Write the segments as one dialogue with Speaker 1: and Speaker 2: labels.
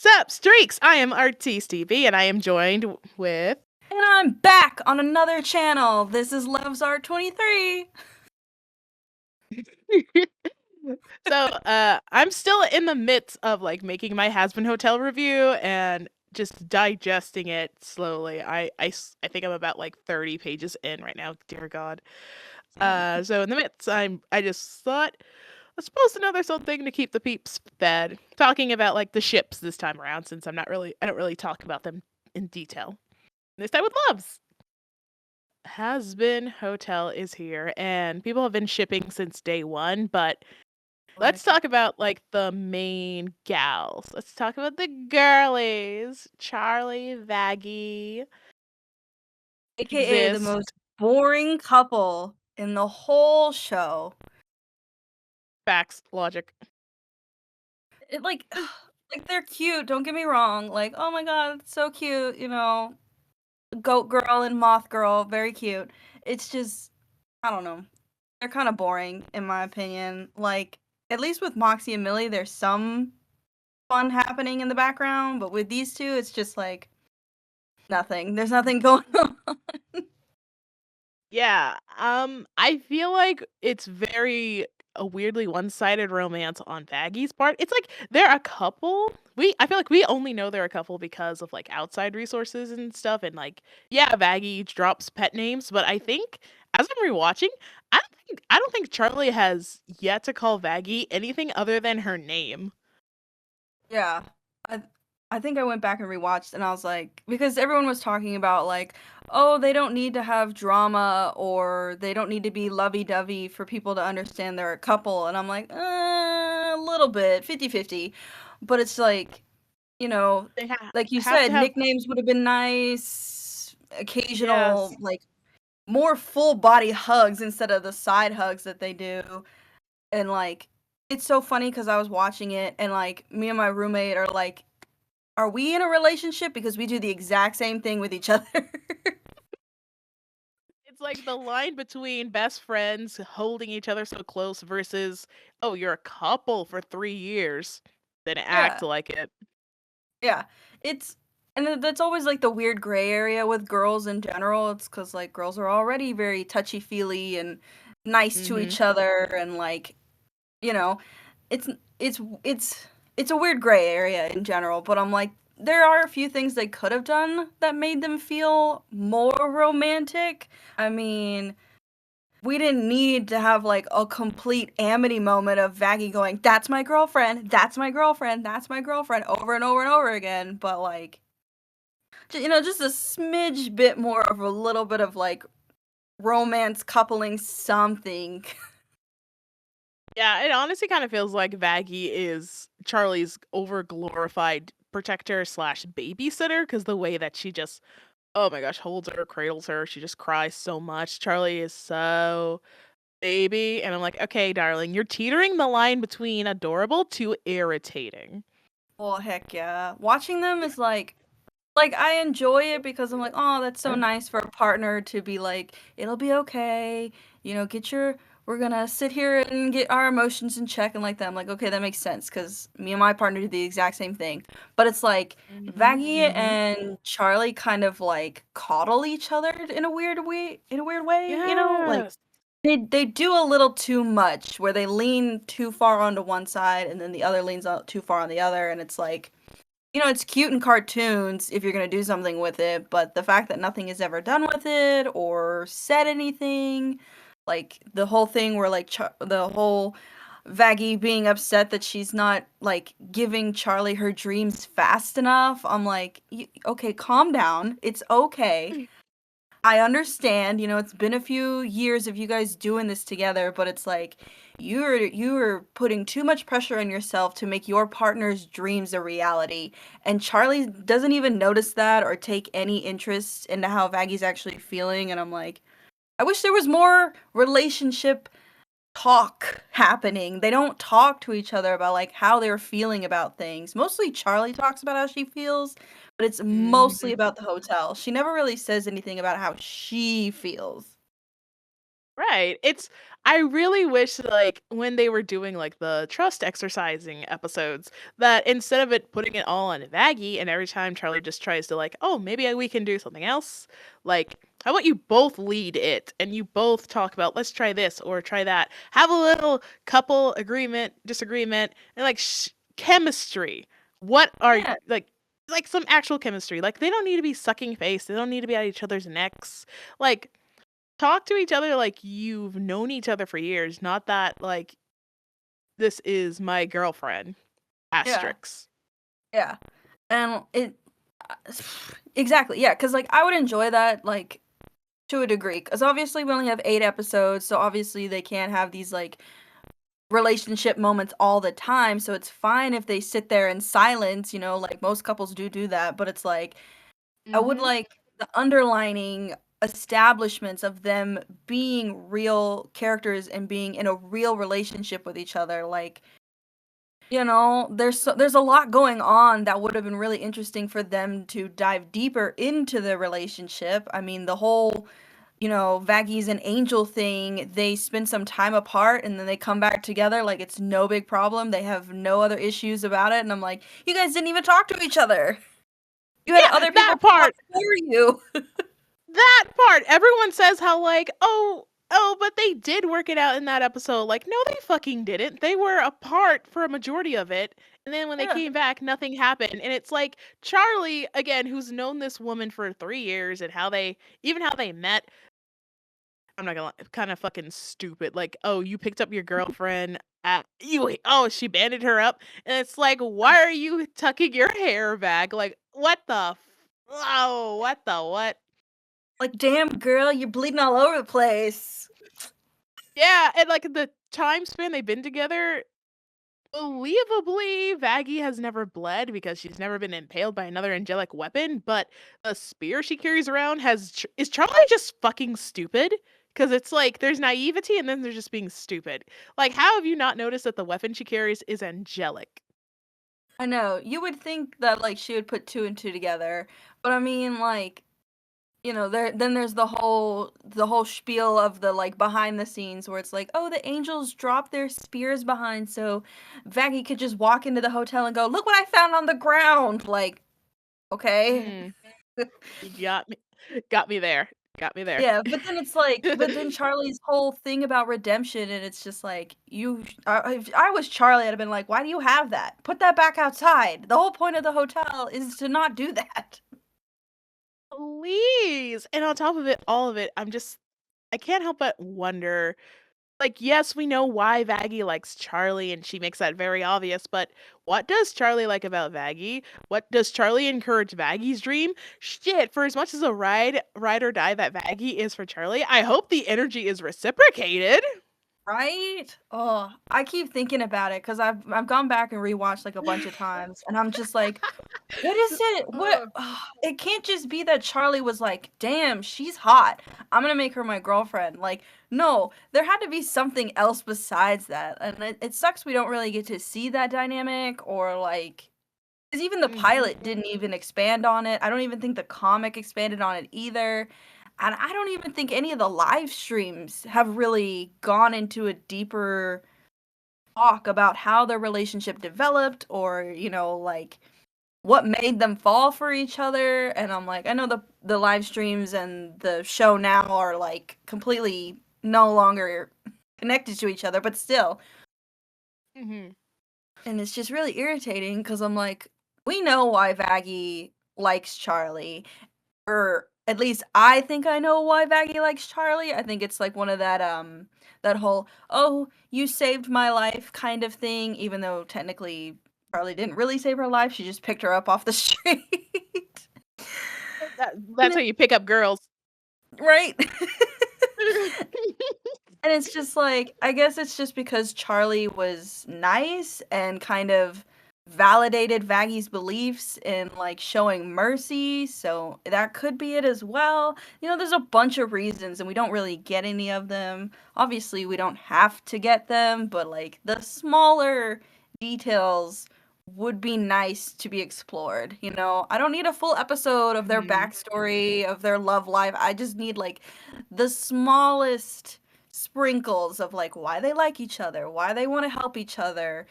Speaker 1: Sup, Streaks! I am RT Stevie, and I am joined with...
Speaker 2: And I'm back on another channel. This is LevsArt23.
Speaker 1: So, I'm still in the midst of, like, making my Hazbin Hotel review, and just digesting it slowly. I think I'm about, like, 30 pages in right now, dear God. So in the midst, I just thought, let's post another something to keep the peeps fed. Talking about, like, the ships this time around, since I don't really talk about them in detail. This time with Loves. Hazbin Hotel is here, and people have been shipping since day one, but let's talk about, like, the main gals. Let's talk about the girlies. Charlie, Vaggie.
Speaker 2: AKA the most boring couple in the whole show.
Speaker 1: Facts. Logic.
Speaker 2: It, like, they're cute, don't get me wrong. Like, oh my god, it's so cute, you know. Goat girl and moth girl, very cute. It's just, I don't know. They're kind of boring, in my opinion. Like, at least with Moxie and Millie, there's some fun happening in the background, but with these two, it's just like nothing. There's nothing going on.
Speaker 1: Yeah, I feel like it's very a weirdly one-sided romance on Vaggie's part. It's like they're a couple. I feel like we only know they're a couple because of, like, outside resources and stuff, and, like, yeah, Vaggie drops pet names, but I think as I'm rewatching, I don't think Charlie has yet to call Vaggie anything other than her name.
Speaker 2: Yeah. I think I went back and rewatched and I was like, because everyone was talking about, like, oh, they don't need to have drama or they don't need to be lovey-dovey for people to understand they're a couple. And I'm like, a little bit, 50-50. But it's like, you know,
Speaker 1: They
Speaker 2: like you
Speaker 1: have
Speaker 2: said,
Speaker 1: to have,
Speaker 2: nicknames would have been nice, occasional,
Speaker 1: yes.
Speaker 2: like, more full body hugs instead of the side hugs that they do. And, like, it's so funny because I was watching it and, like, me and my roommate are like, are we in a relationship? Because we do the exact same thing with each other.
Speaker 1: It's like the line between best friends holding each other so close versus, oh, you're a couple for 3 years, then act
Speaker 2: Yeah.
Speaker 1: like it.
Speaker 2: Yeah. And that's always, like, the weird gray area with girls in general. It's because, like, girls are already very touchy-feely and nice to each other and, like, you know, it's it's it's it's a weird gray area in general, but I'm like, there are a few things they could have done that made them feel more romantic. I mean, we didn't need to have, like, a complete amity moment of Vaggie going, "That's my girlfriend, that's my girlfriend, that's my girlfriend," over and over and over again, but, like, you know, just a smidge bit more of a little bit of, like, romance coupling something.
Speaker 1: Yeah, it honestly kind of feels like Vaggie is Charlie's over-glorified protector slash babysitter, because the way that she just, oh my gosh, holds her, cradles her, she just cries so much. Charlie is so baby, and I'm like, okay, darling, you're teetering the line between adorable to irritating.
Speaker 2: Well, heck yeah. Watching them is like, I enjoy it because I'm like, oh, that's so nice for a partner to be like, it'll be okay, you know, we're gonna sit here and get our emotions in check and like that. I'm like, okay, that makes sense because me and my partner do the exact same thing. But it's like, Vaggie and Charlie kind of, like, coddle each other in a weird way, you know? Like,
Speaker 1: Yes.
Speaker 2: they do a little too much where they lean too far onto one side and then the other leans out too far on the other, and it's like, you know, it's cute in cartoons if you're gonna do something with it, but the fact that nothing is ever done with it or said anything, like the whole thing where, like, the whole Vaggie being upset that she's not, like, giving Charlie her dreams fast enough. I'm like, okay, calm down. It's okay. I understand, you know, it's been a few years of you guys doing this together, but it's like you're putting too much pressure on yourself to make your partner's dreams a reality. And Charlie doesn't even notice that or take any interest into how Vaggie's actually feeling, and I'm like, I wish there was more relationship talk happening. They don't talk to each other about, like, how they're feeling about things. Mostly Charlie talks about how she feels, but it's mostly about the hotel. She never really says anything about how she feels.
Speaker 1: Right. I really wish like when they were doing like the trust exercising episodes that instead of it putting it all on Vaggie and every time Charlie just tries to like, oh, maybe we can do something else, like how about you both lead it and you both talk about let's try this or try that. Have a little couple agreement, disagreement, and like chemistry. What are
Speaker 2: Yeah.
Speaker 1: like some actual chemistry. Like they don't need to be sucking face. They don't need to be at each other's necks. Like talk to each other like you've known each other for years, not that like this is my girlfriend.
Speaker 2: Yeah.
Speaker 1: Asterix.
Speaker 2: Yeah. And it exactly. Yeah, cuz like I would enjoy that like to a degree cuz obviously we only have 8 episodes, so obviously they can't have these like relationship moments all the time, so it's fine if they sit there in silence, like most couples do that, but it's like I would
Speaker 1: Mm-hmm.
Speaker 2: like the underlining establishments of them being real characters and being in a real relationship with each other. Like, there's a lot going on that would have been really interesting for them to dive deeper into the relationship. I mean, the whole, Vaggie's an angel thing, they spend some time apart and then they come back together like it's no big problem. They have no other issues about it. And I'm like, you guys didn't even talk to each other. You had
Speaker 1: Yeah,
Speaker 2: other people
Speaker 1: that part.
Speaker 2: for you.
Speaker 1: That part. Everyone says how like, oh, but they did work it out in that episode. Like, no, they fucking didn't. They were apart for a majority of it. And then when they
Speaker 2: Yeah.
Speaker 1: came back, nothing happened. And it's like Charlie, again, who's known this woman for 3 years and how they met. I'm not gonna lie, kind of fucking stupid. Like, oh, you picked up your girlfriend at you. Oh, she banded her up, and it's like, why are you tucking your hair back? Like, what the? Oh, what the what?
Speaker 2: Like, damn, girl, you're bleeding all over the place.
Speaker 1: Yeah, and like the time span they've been together, believably, Vaggie has never bled because she's never been impaled by another angelic weapon. But the spear she carries around is Charlie just fucking stupid? Because it's like there's naivety and then there's just being stupid. Like, how have you not noticed that the weapon she carries is angelic?
Speaker 2: I know. You would think that, like, she would put 2 and 2 together. But I mean, like, there's the whole spiel of the, like, behind the scenes where it's like, oh, the angels dropped their spears behind so Vaggie could just walk into the hotel and go, look what I found on the ground. Like, okay.
Speaker 1: You got me there. Got me there.
Speaker 2: Yeah, but then it's like, but then Charlie's whole thing about redemption, and it's just like, if I was Charlie, I'd have been like, why do you have that? Put that back outside. The whole point of the hotel is to not do that.
Speaker 1: Please. And on top of it, all of it, I can't help but wonder. Like, yes, we know why Vaggie likes Charlie, and she makes that very obvious, but what does Charlie like about Vaggie? What does Charlie encourage Vaggie's dream? Shit, for as much as a ride or die that Vaggie is for Charlie, I hope the energy is reciprocated.
Speaker 2: Right? Oh, I keep thinking about it because I've gone back and rewatched like a bunch of times, and I'm just like, what is it? What? It can't just be that Charlie was like, damn, she's hot. I'm gonna make her my girlfriend. Like, no, there had to be something else besides that, and it sucks we don't really get to see that dynamic or like. Because even the pilot didn't even expand on it. I don't even think the comic expanded on it either. And I don't even think any of the live streams have really gone into a deeper talk about how their relationship developed or, like what made them fall for each other. And I'm like, I know the live streams and the show now are like completely no longer connected to each other, but still. And it's just really irritating because I'm like, we know why Vaggie likes Charlie. Or at least I think I know why Vaggie likes Charlie. I think it's like one of that whole, oh, you saved my life kind of thing, even though technically Charlie didn't really save her life. She just picked her up off the street.
Speaker 1: That's how you pick up girls.
Speaker 2: Right? And it's just like, I guess it's just because Charlie was nice and kind of validated Vaggie's beliefs in like showing mercy, so that could be it as well. There's a bunch of reasons and we don't really get any of them. Obviously, we don't have to get them, but like the smaller details would be nice to be explored. I don't need a full episode of their backstory, of their love life. I just need like the smallest sprinkles of like why they like each other, why they want to help each other.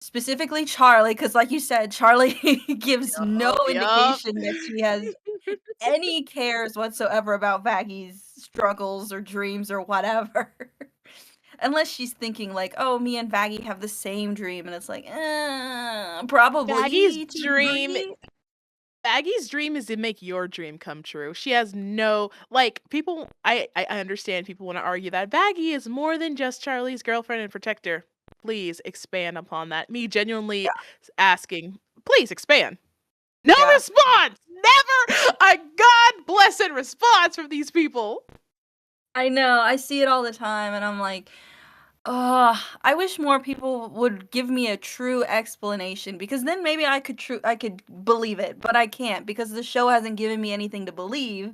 Speaker 2: Specifically Charlie, because like you said, Charlie gives no
Speaker 1: Yup.
Speaker 2: indication that she has any cares whatsoever about Vaggie's struggles or dreams or whatever. Unless she's thinking like, oh, me and Vaggie have the same dream, and it's like,
Speaker 1: Vaggie's
Speaker 2: probably to a
Speaker 1: dream
Speaker 2: degree.
Speaker 1: Vaggie's dream is to make your dream come true. She has no like people. I understand people want to argue that Vaggie is more than just Charlie's girlfriend and protector. Please expand upon that. Me genuinely
Speaker 2: Yeah,
Speaker 1: asking, please expand. No
Speaker 2: yeah.
Speaker 1: response. Never a god blessed response from these people.
Speaker 2: I know. I see it all the time, and I'm like, I wish more people would give me a true explanation because then maybe I could believe it, but I can't because the show hasn't given me anything to believe.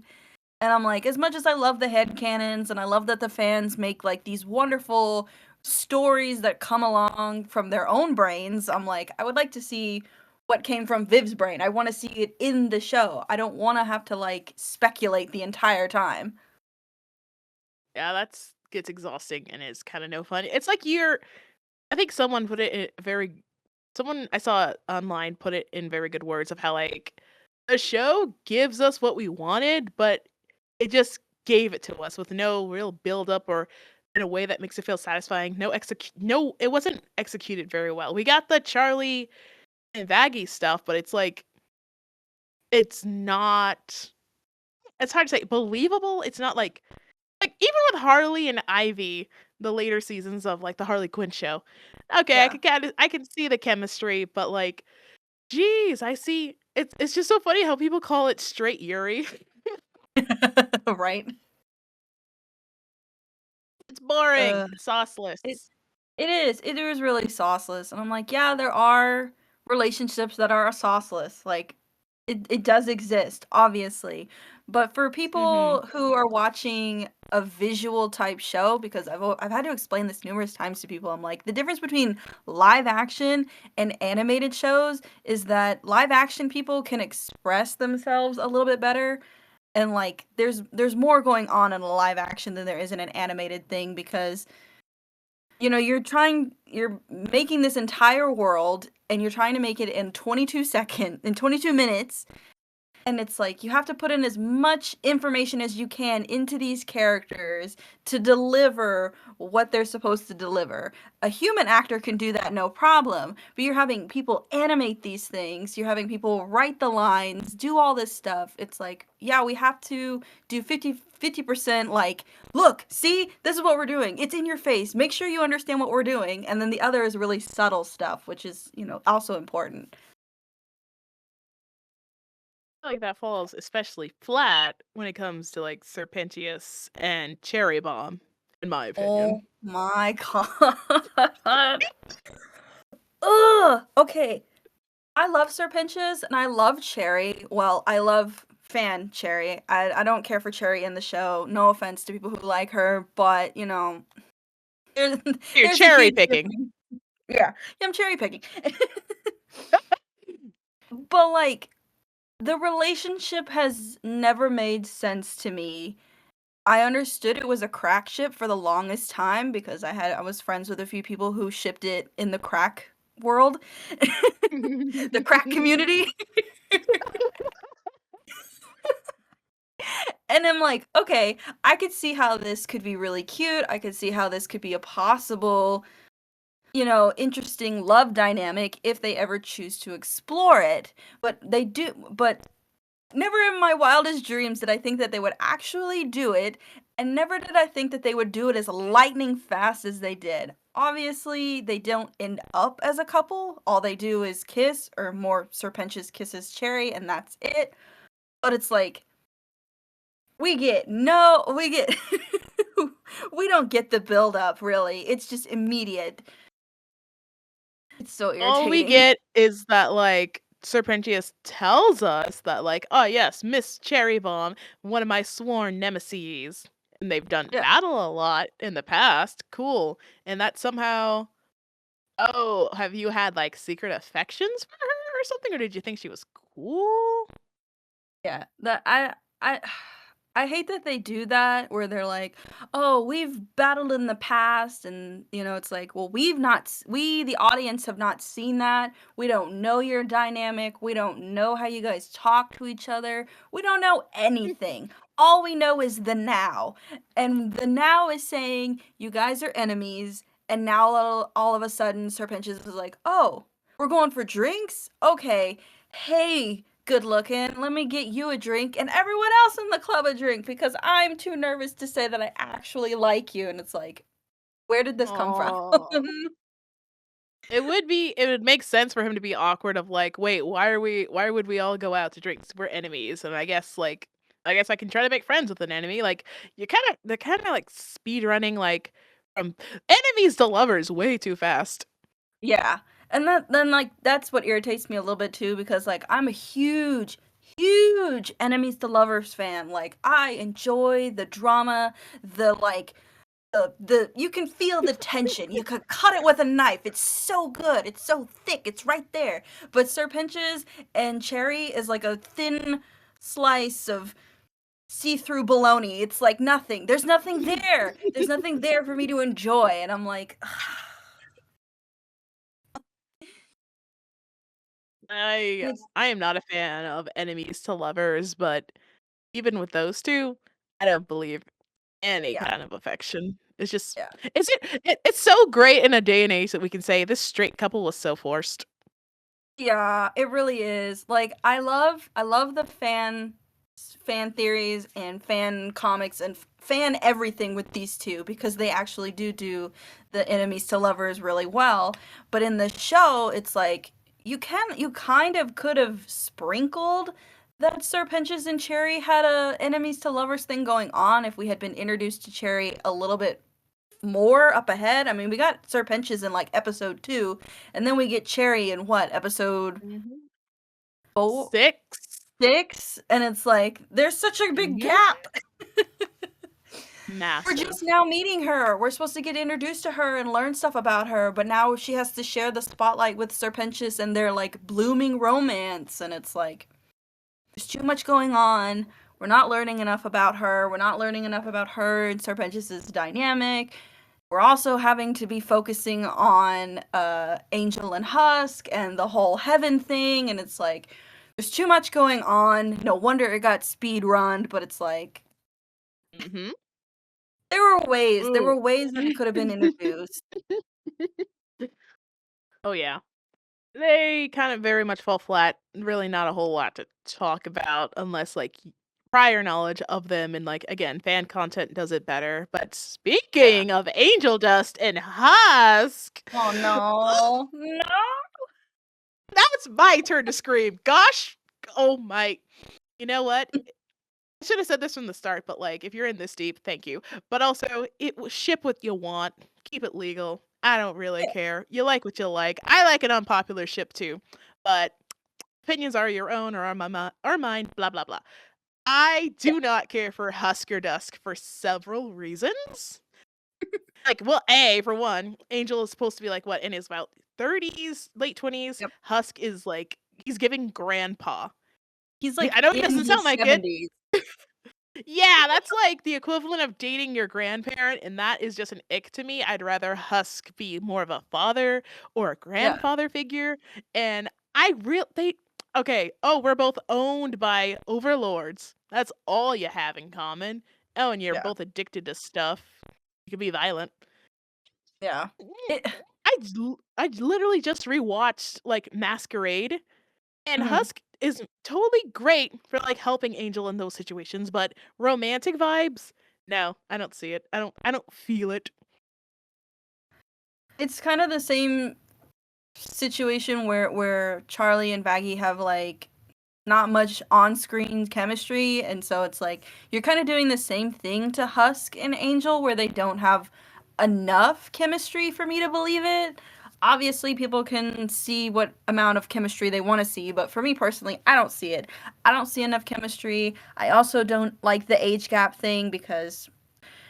Speaker 2: And I'm like, as much as I love the headcanons and I love that the fans make like these wonderful stories that come along from their own brains, I'm like, I would like to see what came from Viv's brain. I want to see it in the show. I don't want to have to like speculate the entire time.
Speaker 1: Yeah, that's gets exhausting and is kind of no fun. It's like I think someone put it in someone I saw online put it in very good words of how like the show gives us what we wanted, but it just gave it to us with no real build up or in a way that makes it feel satisfying. No, it wasn't executed very well. We got the Charlie and Vaggie stuff, but it's like it's not it's hard to say believable. It's not like even with Harley and Ivy, the later seasons of like the Harley Quinn show. Okay,
Speaker 2: Yeah.
Speaker 1: I can see the chemistry, but like geez, I see it's just so funny how people call it straight Yuri.
Speaker 2: Right?
Speaker 1: It's boring,
Speaker 2: Uh, it
Speaker 1: sauceless.
Speaker 2: it is. It is really sauceless. And I'm like, yeah, there are relationships that are sauceless. Like it does exist, obviously. But for
Speaker 1: Mhm.
Speaker 2: people who are watching a visual type show, because I've had to explain this numerous times to people, I'm like, the difference between live action and animated shows is that live action people can express themselves a little bit better. And like there's more going on in a live action than there is in an animated thing because you're making this entire world and you're trying to make it in 22 minutes, and it's like you have to put in as much information as you can into these characters to deliver what they're supposed to deliver. A human actor can do that no problem, but you're having people animate these things, you're having people write the lines, do all this stuff. It's like, yeah, we have to do 50% like, look, see, this is what we're doing. It's in your face. Make sure you understand what we're doing. And then the other is really subtle stuff, which is, also important.
Speaker 1: feel like that falls especially flat when it comes to like Serpentius and Cherry Bomb, in my opinion.
Speaker 2: Oh my god. Ugh. Okay. I love Serpentious and I love Cherry. Well, I love fan Cherry. I don't care for Cherry in the show. No offense to people who like her, but there's
Speaker 1: You're
Speaker 2: there's a
Speaker 1: cherry
Speaker 2: huge
Speaker 1: picking.
Speaker 2: difference. Yeah, I'm cherry picking. But like the relationship has never made sense to me. I understood it was a crack ship for the longest time because I was friends with a few people who shipped it in the crack world. The crack community. And I'm like, okay, I could see how this could be really cute. I could see how this could be a possible, interesting love dynamic if they ever choose to explore it. But never in my wildest dreams did I think that they would actually do it, and never did I think that they would do it as lightning fast as they did. Obviously, they don't end up as a couple. All they do is kiss, or more Serpentious kisses Cherry, and that's it. But it's like, we get no, we get, we don't get the build up, really. It's just immediate. It's so
Speaker 1: All we
Speaker 2: irritating.
Speaker 1: get is that like Serpentius tells us that like, oh yes, Miss Cherry Bomb, one of my sworn nemesis. And they've done
Speaker 2: Yeah.
Speaker 1: battle a lot in the past. Cool. And that somehow oh, have you had like secret affections for her or something? Or did you think she was cool?
Speaker 2: Yeah. That I I hate that they do that where they're like, "Oh, we've battled in the past," and it's like, "Well, we the audience have not seen that. We don't know your dynamic. We don't know how you guys talk to each other. We don't know anything. All we know is the now." And the now is saying you guys are enemies, and now all of a sudden Serpentious is like, "Oh, we're going for drinks? Okay. Hey, good looking, let me get you a drink and everyone else in the club a drink because I'm too nervous to say that I actually like you." And it's like, where did this come from?
Speaker 1: Oh. It would make sense for him to be awkward of like, wait, why would we all go out to drink? We're enemies. And I guess I can try to make friends with an enemy. Like they're kinda like speed running like from enemies to lovers way too fast.
Speaker 2: Yeah. And then like that's what irritates me a little bit too, because like I'm a huge enemies to lovers fan. Like I enjoy the drama, the like the you can feel the tension. You could cut it with a knife. It's so good. It's so thick. It's right there. But Serpentious and Cherri is like a thin slice of see-through bologna. It's like nothing. There's nothing there. There's nothing there for me to enjoy. And I'm like,
Speaker 1: I
Speaker 2: it's
Speaker 1: I am not a fan of enemies to lovers, but even with those two, I don't believe any
Speaker 2: yeah,
Speaker 1: kind of affection. It's just
Speaker 2: yeah.
Speaker 1: it's so great in a day and age that we can say this straight couple was so forced.
Speaker 2: Yeah, it really is. Like I love the fan theories and fan comics and fan everything with these two because they actually do the enemies to lovers really well. But in the show, it's like you kind of could have sprinkled that Serpentious and Cherri had a enemies to lovers thing going on if we had been introduced to Cherri a little bit more up ahead. I mean, we got Serpentious in like episode 2, and then we get Cherri in what, episode
Speaker 1: Mhm.
Speaker 2: 4,
Speaker 1: 6.
Speaker 2: 6, and it's like there's such a big
Speaker 1: Mhm.
Speaker 2: gap. We're just
Speaker 1: Massive.
Speaker 2: now meeting her. We're supposed to get introduced to her and learn stuff about her, but now she has to share the spotlight with Serpentious and their like blooming romance, and it's like there's too much going on. We're not learning enough about her. We're not learning enough about her and Serpentious's dynamic. We're also having to be focusing on Angel and Husk and the whole heaven thing, and it's like there's too much going on. No wonder it got speed run, but it's like
Speaker 1: Mhm.
Speaker 2: there
Speaker 1: Ooh.
Speaker 2: were ways that it could have been introduced.
Speaker 1: Oh, yeah. They kind of very much fall flat. Really not a whole lot to talk about unless, like, prior knowledge of them and, like, again, fan content does it better. But
Speaker 2: Yeah.
Speaker 1: speaking of Angel Dust and Husk,
Speaker 2: Oh no. No.
Speaker 1: now it's my turn to scream. Gosh, oh my. You know what? I should have said this from the start, but like, if you're in this deep, thank you. But also, ship what you want. Keep it legal. I don't really
Speaker 2: Yeah.
Speaker 1: care. You like what you like. I like an unpopular ship too, but opinions are your own or mine. Blah blah blah. I
Speaker 2: Yeah.
Speaker 1: do not care for HuskerDust for several reasons. Like, well, for one, Angel is supposed to be like what in his about 30s, late 20s.
Speaker 2: Yep.
Speaker 1: Husk is like he's giving grandpa.
Speaker 2: He's like
Speaker 1: I know he
Speaker 2: in
Speaker 1: doesn't sound
Speaker 2: his
Speaker 1: like it.
Speaker 2: 70s.
Speaker 1: Yeah, that's like the equivalent of dating your grandparent, and that is just an ick to me. I'd rather Husk be more of a father or a
Speaker 2: Yeah.
Speaker 1: grandfather figure. And I real they okay, oh, we're both owned by overlords. That's all you have in common. Oh, and you're
Speaker 2: Yeah.
Speaker 1: both addicted to stuff. You could be violent.
Speaker 2: Yeah. It
Speaker 1: I literally just rewatched like Masquerade. And
Speaker 2: mhm.
Speaker 1: Husk is totally great for, like, helping Angel in those situations, but romantic vibes? No, I don't see it. I don't feel it.
Speaker 2: It's kind of the same situation where Charlie and Vaggie have like not much on-screen chemistry, and so it's like you're kind of doing the same thing to Husk and Angel where they don't have enough chemistry for me to believe it. Obviously, people can see what amount of chemistry they want to see, but for me personally, I don't see it. I don't see enough chemistry. I also don't like the age gap thing because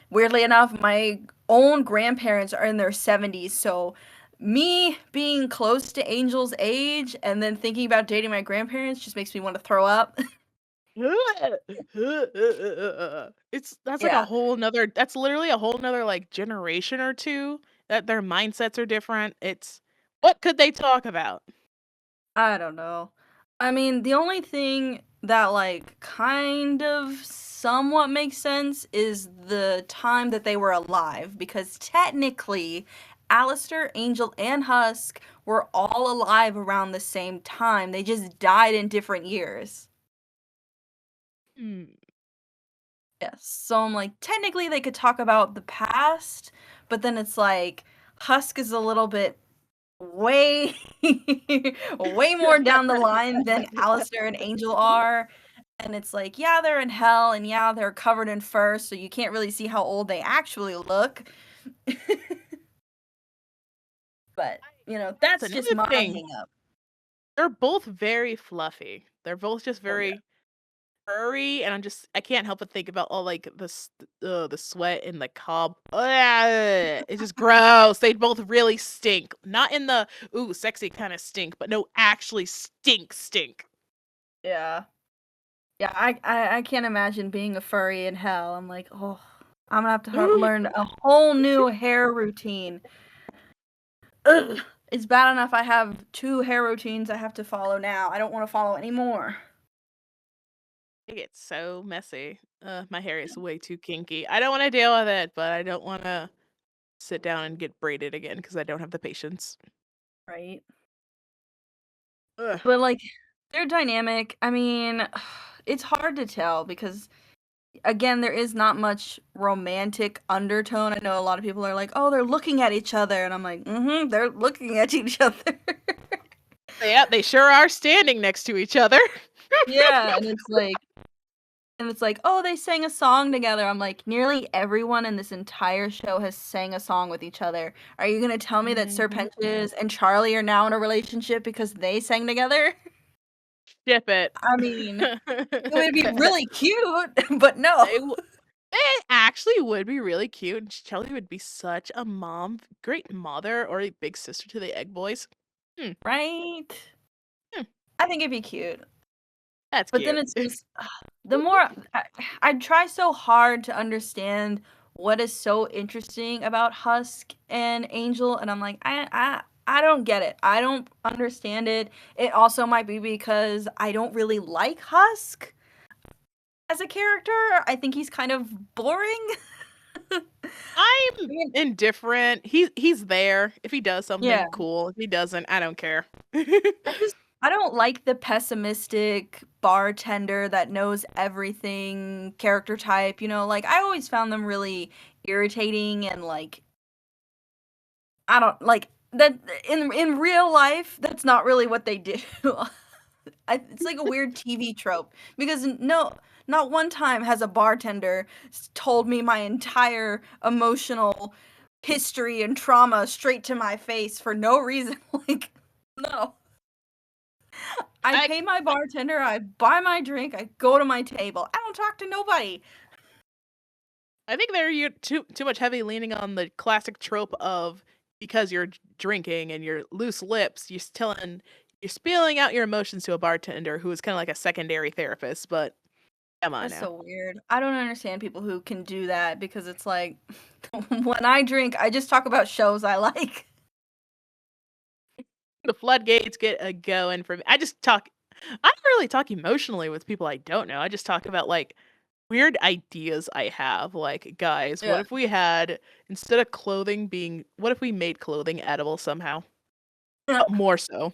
Speaker 2: weirdly enough, my own grandparents are in their 70s, so me being close to Angel's age and then thinking about dating my grandparents just makes me want to throw up.
Speaker 1: That's like a
Speaker 2: Yeah,
Speaker 1: whole nother that's literally a whole nother like generation or two that their mindsets are different. It's what could they talk about?
Speaker 2: I don't know. I mean, the only thing that like kind of somewhat makes sense is the time that they were alive because technically Alastor, Angel, and Husk were all alive around the same time. They just died in different years.
Speaker 1: Hmm.
Speaker 2: Yes. So I'm like, technically they could talk about the past, but then it's like Husk is a little bit way way more down the line than Alastor and Angel are. And it's like, yeah, they're in hell and yeah, they're covered in fur, so you can't really see how old they actually look. But,
Speaker 1: That's
Speaker 2: that's just
Speaker 1: another
Speaker 2: my
Speaker 1: thing.
Speaker 2: hang up.
Speaker 1: They're both very fluffy. They're both just
Speaker 2: Oh yeah.
Speaker 1: very furry, and I can't help but think about all like the sweat and the cob. Ugh, it's just gross. They both really stink. Not in the ooh sexy kind of stink, but no, actually stink.
Speaker 2: Yeah. Yeah, I can't imagine being a furry in hell. I'm like, oh, I'm gonna have to learn a whole new hair routine. Ugh. It's bad enough I have 2 hair routines I have to follow now. I don't want to follow anymore.
Speaker 1: It gets so messy. My hair is way too kinky. I don't want to deal with it, but I don't want to sit down and get braided again because I don't have the patience.
Speaker 2: Right?
Speaker 1: Ugh.
Speaker 2: But like they're dynamic. I mean, it's hard to tell because again, there is not much romantic undertone. I know a lot of people are like, "Oh, they're looking at each other." And I'm like, "Mhm, they're looking at each other."
Speaker 1: Yeah, they sure are standing next to each other.
Speaker 2: Yeah, and it's like, "Oh, they sang a song together." I'm like, "Nearly everyone in this entire show has sang a song with each other. Are you going to tell me that Sir
Speaker 1: Mhm.
Speaker 2: Pentious and Charlie are now in a relationship because they sang together?"
Speaker 1: Ship it.
Speaker 2: I mean, it would be really cute, but no.
Speaker 1: It, it actually would be really cute. And Shelly would be such a great mother, or a big sister to the Egg Boys. Hmm,
Speaker 2: Right?
Speaker 1: hmm,
Speaker 2: I think it'd be cute.
Speaker 1: that's
Speaker 2: But then
Speaker 1: cute.
Speaker 2: it's just the more I try so hard to understand what is so interesting about Husk and Angel, and I'm like, I don't get it. I don't understand it. It also might be because I don't really like Husk as a character. I think he's kind of boring. I
Speaker 1: I'm
Speaker 2: mean,
Speaker 1: indifferent. He's there. If he does
Speaker 2: yeah.
Speaker 1: something, cool. If he doesn't, I don't care.
Speaker 2: I don't like the pessimistic bartender that knows everything character type, like I always found them really irritating and like I don't like that in real life that's not really what they do. It's like a weird TV trope because no not one time has a bartender told me my entire emotional history and trauma straight to my face for no reason like no. I
Speaker 1: I
Speaker 2: pay my bartender, I buy my drink, I go to my table. I don't talk to nobody.
Speaker 1: I think they're too much heavy leaning on the classic trope of because you're drinking and you're loose lips, you're spilling out your emotions to a bartender who is kind of like a secondary therapist. But come on
Speaker 2: That's
Speaker 1: now,
Speaker 2: so weird. I don't understand people who can do that because it's like when I drink, I just talk about shows I like.
Speaker 1: the floodgates get a going for me. I just talk. I don't really talk emotionally with people I don't know. I just talk about like weird ideas I have. Like, guys, what
Speaker 2: Yeah.
Speaker 1: if we had instead of what if we made clothing edible somehow? More so.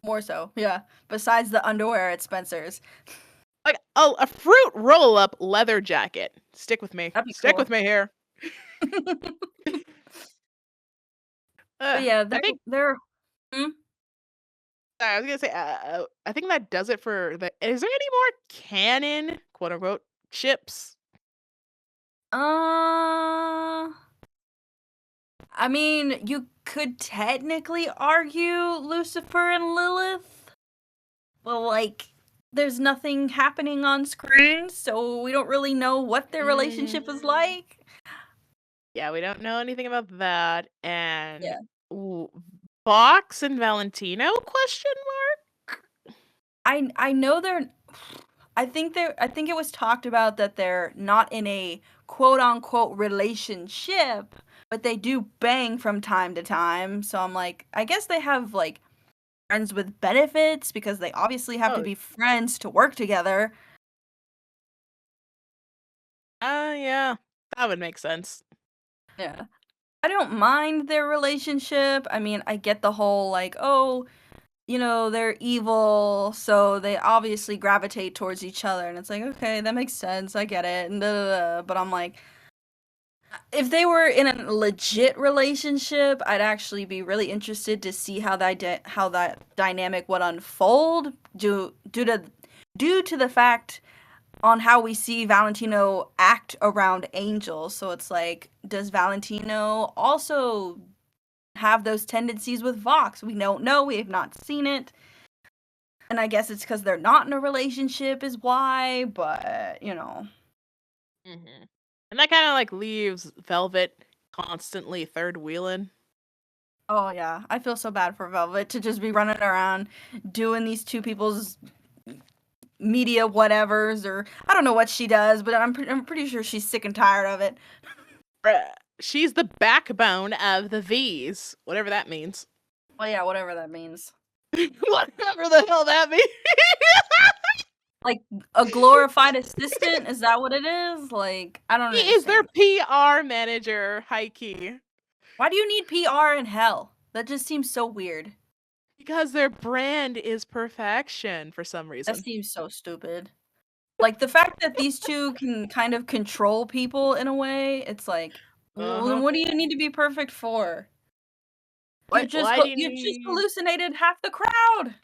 Speaker 2: More so, yeah. Besides the underwear at Spencer's.
Speaker 1: Like a fruit roll up leather jacket. Stick with me.
Speaker 2: That'd be
Speaker 1: Stick with
Speaker 2: cool.
Speaker 1: me here.
Speaker 2: But yeah,
Speaker 1: I think
Speaker 2: they're hmm?
Speaker 1: I was gonna say I think that does it for the. Is there any more canon quote unquote chips?
Speaker 2: Uh I mean, you could technically argue Lucifer and Lilith. Well, like, there's nothing happening on screen, so we don't really know what their relationship is
Speaker 1: Mm,
Speaker 2: like.
Speaker 1: yeah, we don't know anything about that. And
Speaker 2: Yeah.
Speaker 1: ooh, Vox and Valentino question mark?
Speaker 2: I know they're I think it was talked about that they're not in a quote unquote relationship, but they do bang from time to time. So I'm like, I guess they have like friends with benefits because they obviously have to
Speaker 1: Oh,
Speaker 2: be friends to work together.
Speaker 1: yeah, that would make sense.
Speaker 2: Yeah. I don't mind their relationship. I mean, I get the whole like, oh, they're evil, so they obviously gravitate towards each other, and it's like, okay, that makes sense. I get it. And but I'm like, if they were in a legit relationship, I'd actually be really interested to see how that dynamic would unfold due to the fact on how we see Valentino act around Angel. So it's like, does Valentino also have those tendencies with Vox? We don't know. We have not seen it. And I guess it's because they're not in a relationship is why, but,
Speaker 1: Mm-hmm. And that kind of like leaves Velvet constantly third wheeling.
Speaker 2: Oh, yeah. I feel so bad for Velvet to just be running around doing these two people's media whatevers, or I don't know what she does, but I'm pretty sure she's sick and tired of it.
Speaker 1: She's the backbone of the V's, whatever that means.
Speaker 2: Well, yeah, whatever that means.
Speaker 1: Whatever the hell that means.
Speaker 2: Like a glorified assistant? Is that what it is? Like, I don't
Speaker 1: He is their
Speaker 2: understand.
Speaker 1: PR manager, high key.
Speaker 2: Why do you need PR in hell? That just seems so weird.
Speaker 1: Because their brand is perfection for some
Speaker 2: That
Speaker 1: reason.
Speaker 2: seems so stupid. Like, the fact that these two can kind of control people in a way, it's like, well, then what do you need to be perfect for? You just hallucinated half the crowd.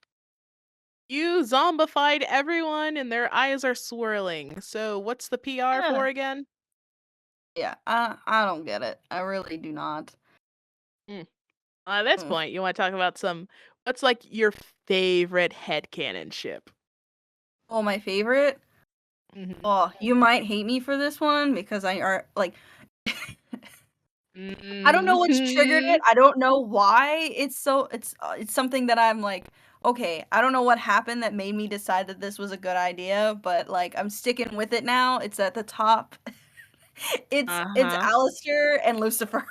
Speaker 1: You zombified everyone and their eyes are swirling. So what's the PR for again?
Speaker 2: Yeah, I don't get it. I really do not.
Speaker 1: At this point, you want to talk about what's like your favorite headcanon ship?
Speaker 2: Oh, my favorite?
Speaker 1: Mm-hmm.
Speaker 2: Oh, you might hate me for this one because I are like I don't know what's triggered it. I don't know why it's something that I'm like, okay, I don't know what happened that made me decide that this was a good idea, but like I'm sticking with it now. It's at the top. It's Alastor and Lucifer.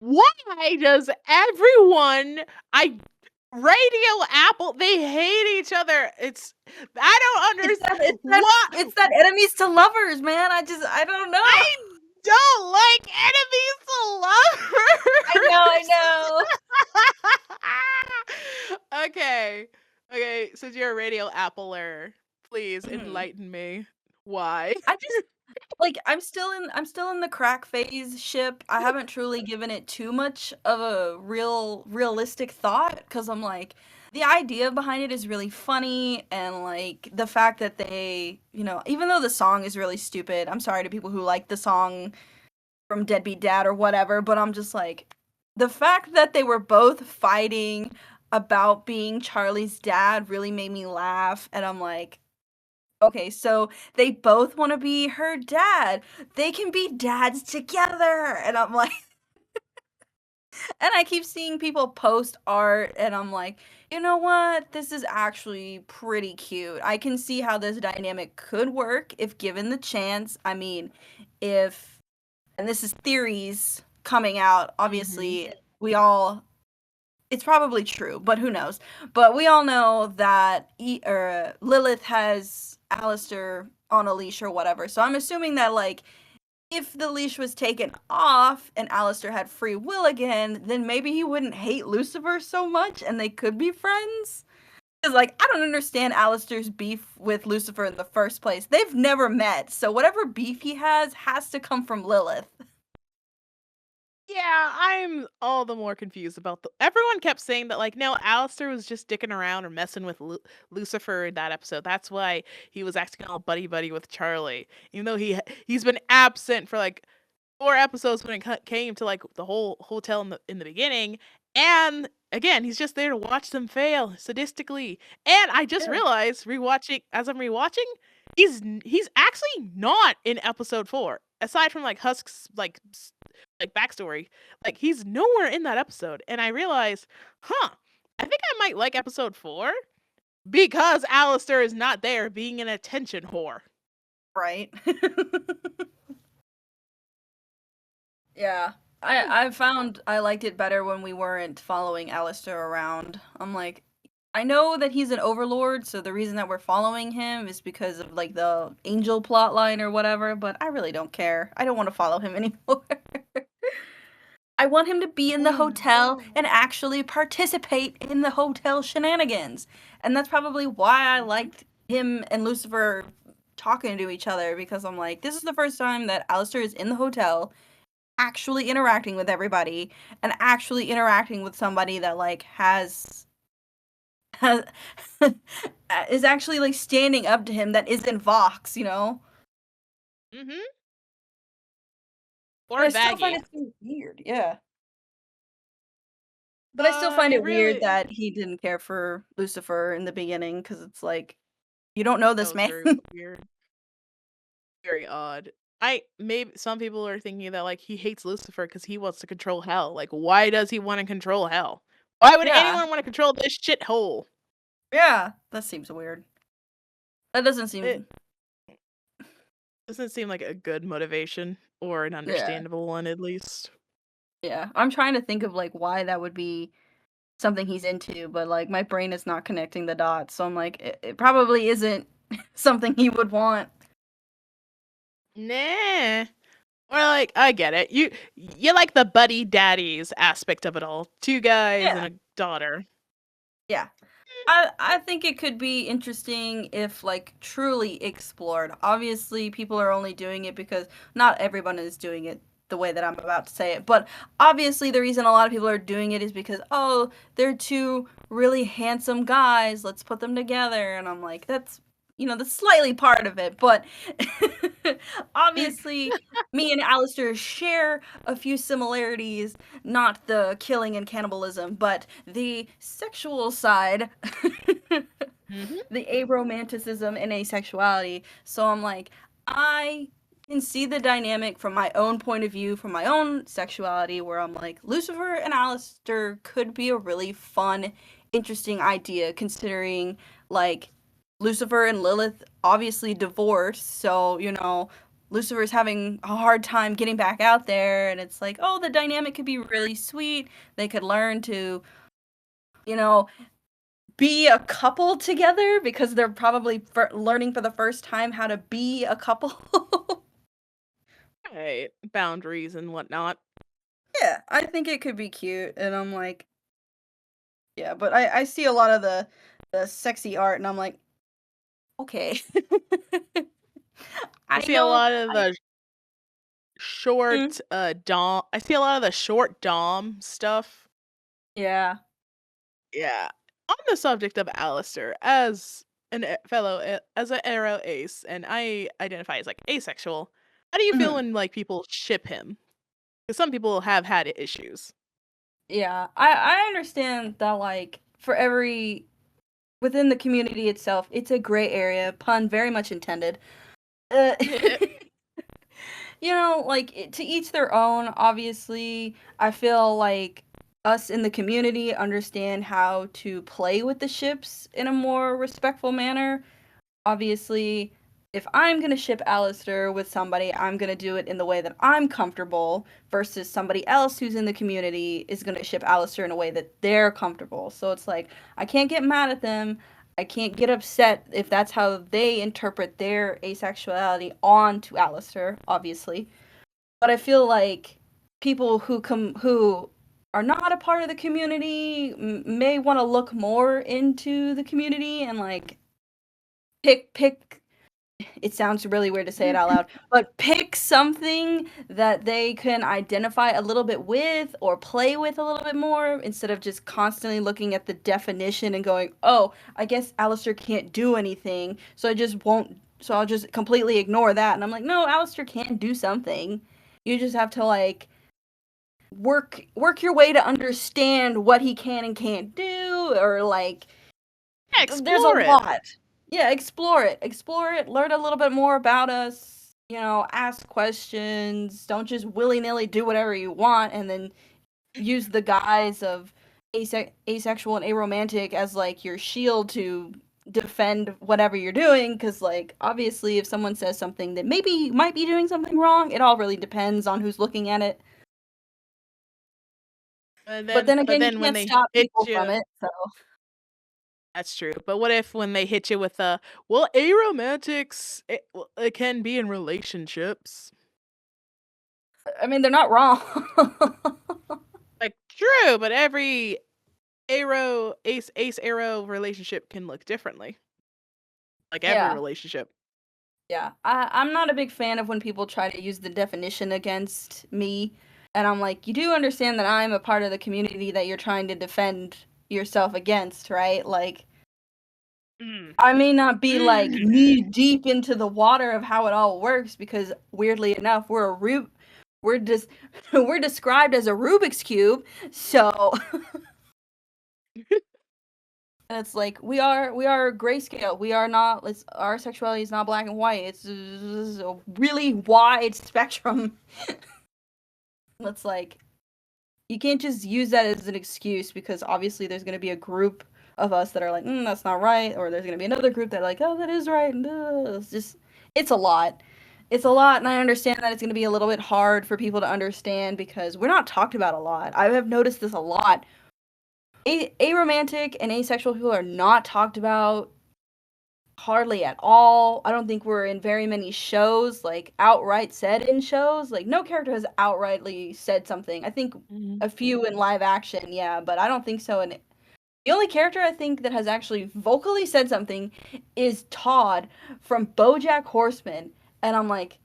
Speaker 1: Why does everyone RadioApple, they hate each other. I don't understand.
Speaker 2: It's that enemies to lovers, man. I don't know.
Speaker 1: I don't like enemies to lovers.
Speaker 2: I
Speaker 1: know. Okay, since you're a RadioAppler, please enlighten me. Why?
Speaker 2: I just like I'm still in the crack phase ship. I haven't truly given it too much of a realistic thought because I'm like, the idea behind it is really funny, and like the fact that they, even though the song is really stupid, I'm sorry to people who like the song from Deadbeat Dad or whatever, but I'm just like, the fact that they were both fighting about being Charlie's dad really made me laugh, and I'm like, okay, so they both want to be her dad. They can be dads together. And I'm like, and I keep seeing people post art, and I'm like, you know what? This is actually pretty cute. I can see how this dynamic could work if given the chance. I mean, and this is theories coming out, obviously, it's probably true, but who knows? But we all know that Lilith has Alastor on a leash or whatever. So I'm assuming that, like, if the leash was taken off and Alastor had free will again, then maybe he wouldn't hate Lucifer so much and they could be friends. Because, like, I don't understand Alastor's beef with Lucifer in the first place. They've never met, so whatever beef he has to come from Lilith.
Speaker 1: Yeah, I'm all the more confused about everyone kept saying that, like, no, Alastor was just dicking around or messing with Lucifer in that episode. That's why he was acting all buddy-buddy with Charlie. Even though he's been absent for, like, 4 episodes when it came to, like, the whole hotel in the beginning. And, again, he's just there to watch them fail, sadistically. And I just realized, as I'm rewatching, he's actually not in episode 4. Aside from, like, Husk's, like backstory, like, he's nowhere in that episode, and I realized, I think I might like episode 4 Because Alastor is not there being an attention whore.
Speaker 2: Right. Yeah. I found I liked it better when we weren't following Alastor around. I'm like, I know that he's an overlord, so the reason that we're following him is because of like the angel plotline or whatever, but I really don't care. I don't want to follow him anymore. I want him to be in the hotel and actually participate in the hotel shenanigans. And that's probably why I liked him and Lucifer talking to each other, because I'm like, this is the first time that Alastor is in the hotel actually interacting with everybody and actually interacting with somebody that like has is actually like standing up to him, that isn't Vox, you know?
Speaker 1: Mm-hmm.
Speaker 2: But
Speaker 1: Or
Speaker 2: I still find
Speaker 1: Vaggie.
Speaker 2: it so weird, yeah. But I still find it weird that he didn't care for Lucifer in the beginning, because it's like, you don't know this
Speaker 1: That was
Speaker 2: man.
Speaker 1: very weird. Very odd. Maybe some people are thinking that like he hates Lucifer because he wants to control hell. Like, why does he want to control hell? Why would
Speaker 2: Yeah.
Speaker 1: anyone want to control this shithole?
Speaker 2: Yeah, that seems weird. That doesn't seem...
Speaker 1: It doesn't seem like a good motivation, or an understandable one, at least.
Speaker 2: Yeah, I'm trying to think of like why that would be something he's into, but like my brain is not connecting the dots, so I'm like, it probably isn't something he would want.
Speaker 1: Nah. Or like, I get it. You like the buddy daddies aspect of it all. Two guys and a daughter.
Speaker 2: Yeah. I think it could be interesting if like truly explored. Obviously, people are only doing it because not everyone is doing it the way that I'm about to say it. But obviously, the reason a lot of people are doing it is because, oh, they're two really handsome guys. Let's put them together. And I'm like, that's, that's slightly part of it. But obviously, me and Alastor share a few similarities, not the killing and cannibalism, but the sexual side, the aromanticism and asexuality. So I'm like, I can see the dynamic from my own point of view, from my own sexuality, where I'm like, Lucifer and Alastor could be a really fun, interesting idea, considering, like, Lucifer and Lilith obviously divorced, so, Lucifer's having a hard time getting back out there, and it's like, oh, the dynamic could be really sweet. They could learn to, be a couple together, because they're probably learning for the first time how to be a couple.
Speaker 1: Right. Boundaries and whatnot.
Speaker 2: Yeah, I think it could be cute, and I'm like, yeah, but I see a lot of the sexy art, and I'm like, okay.
Speaker 1: I see a lot of the short dom. I see a lot of the short dom stuff.
Speaker 2: Yeah.
Speaker 1: Yeah. On the subject of Alastor, as an as an AroAce, and I identify as like asexual. How do you feel when like people ship him? Because some people have had issues.
Speaker 2: Yeah, I understand that, like, within the community itself, it's a gray area, pun very much intended. Like, to each their own, obviously. I feel like us in the community understand how to play with the ships in a more respectful manner. Obviously, if I'm going to ship Alastor with somebody, I'm going to do it in the way that I'm comfortable, versus somebody else who's in the community is going to ship Alastor in a way that they're comfortable. So it's like, I can't get mad at them. I can't get upset if that's how they interpret their asexuality onto Alastor, obviously. But I feel like people who are not a part of the community may want to look more into the community and like pick it sounds really weird to say it out loud, but pick something that they can identify a little bit with or play with a little bit more, instead of just constantly looking at the definition and going, oh, I guess Alastor can't do anything, so I'll just completely ignore that. And I'm like, no, Alastor can do something. You just have to like work your way to understand what he can and can't do, or like there's a lot. Yeah, explore it, learn a little bit more about us, ask questions, don't just willy-nilly do whatever you want and then use the guise of asexual and aromantic as like your shield to defend whatever you're doing, because, like, obviously if someone says something that maybe might be doing something wrong, it all really depends on who's looking at it. But then again, you
Speaker 1: when
Speaker 2: can't
Speaker 1: they
Speaker 2: stop
Speaker 1: hit
Speaker 2: people from
Speaker 1: you,
Speaker 2: it, so.
Speaker 1: that's true. But what if when they hit you with a, well, aromantics, it can be in relationships.
Speaker 2: I mean, they're not wrong.
Speaker 1: Like, true, but every ace arrow relationship can look differently. Like every
Speaker 2: Yeah.
Speaker 1: relationship.
Speaker 2: Yeah. I'm not a big fan of when people try to use the definition against me. And I'm like, you do understand that I'm a part of the community that you're trying to defend yourself against, right? Like, I may not be like knee deep into the water of how it all works, because weirdly enough, we're described as a Rubik's cube, so and it's like we are grayscale. We are not. Our sexuality is not black and white. It's a really wide spectrum. It's like you can't just use that as an excuse, because obviously there's going to be a group of us that are like, that's not right, or there's going to be another group that are like, oh, that is right. And it's a lot. It's a lot, and I understand that it's going to be a little bit hard for people to understand because we're not talked about a lot. I have noticed this a lot. Aromantic and asexual people are not talked about hardly at all. I don't think we're in very many shows, like, outright said in shows. Like, no character has outrightly said something. I think a few in live action, yeah, but I don't think so in... The only character I think that has actually vocally said something is Todd from BoJack Horseman, and I'm like,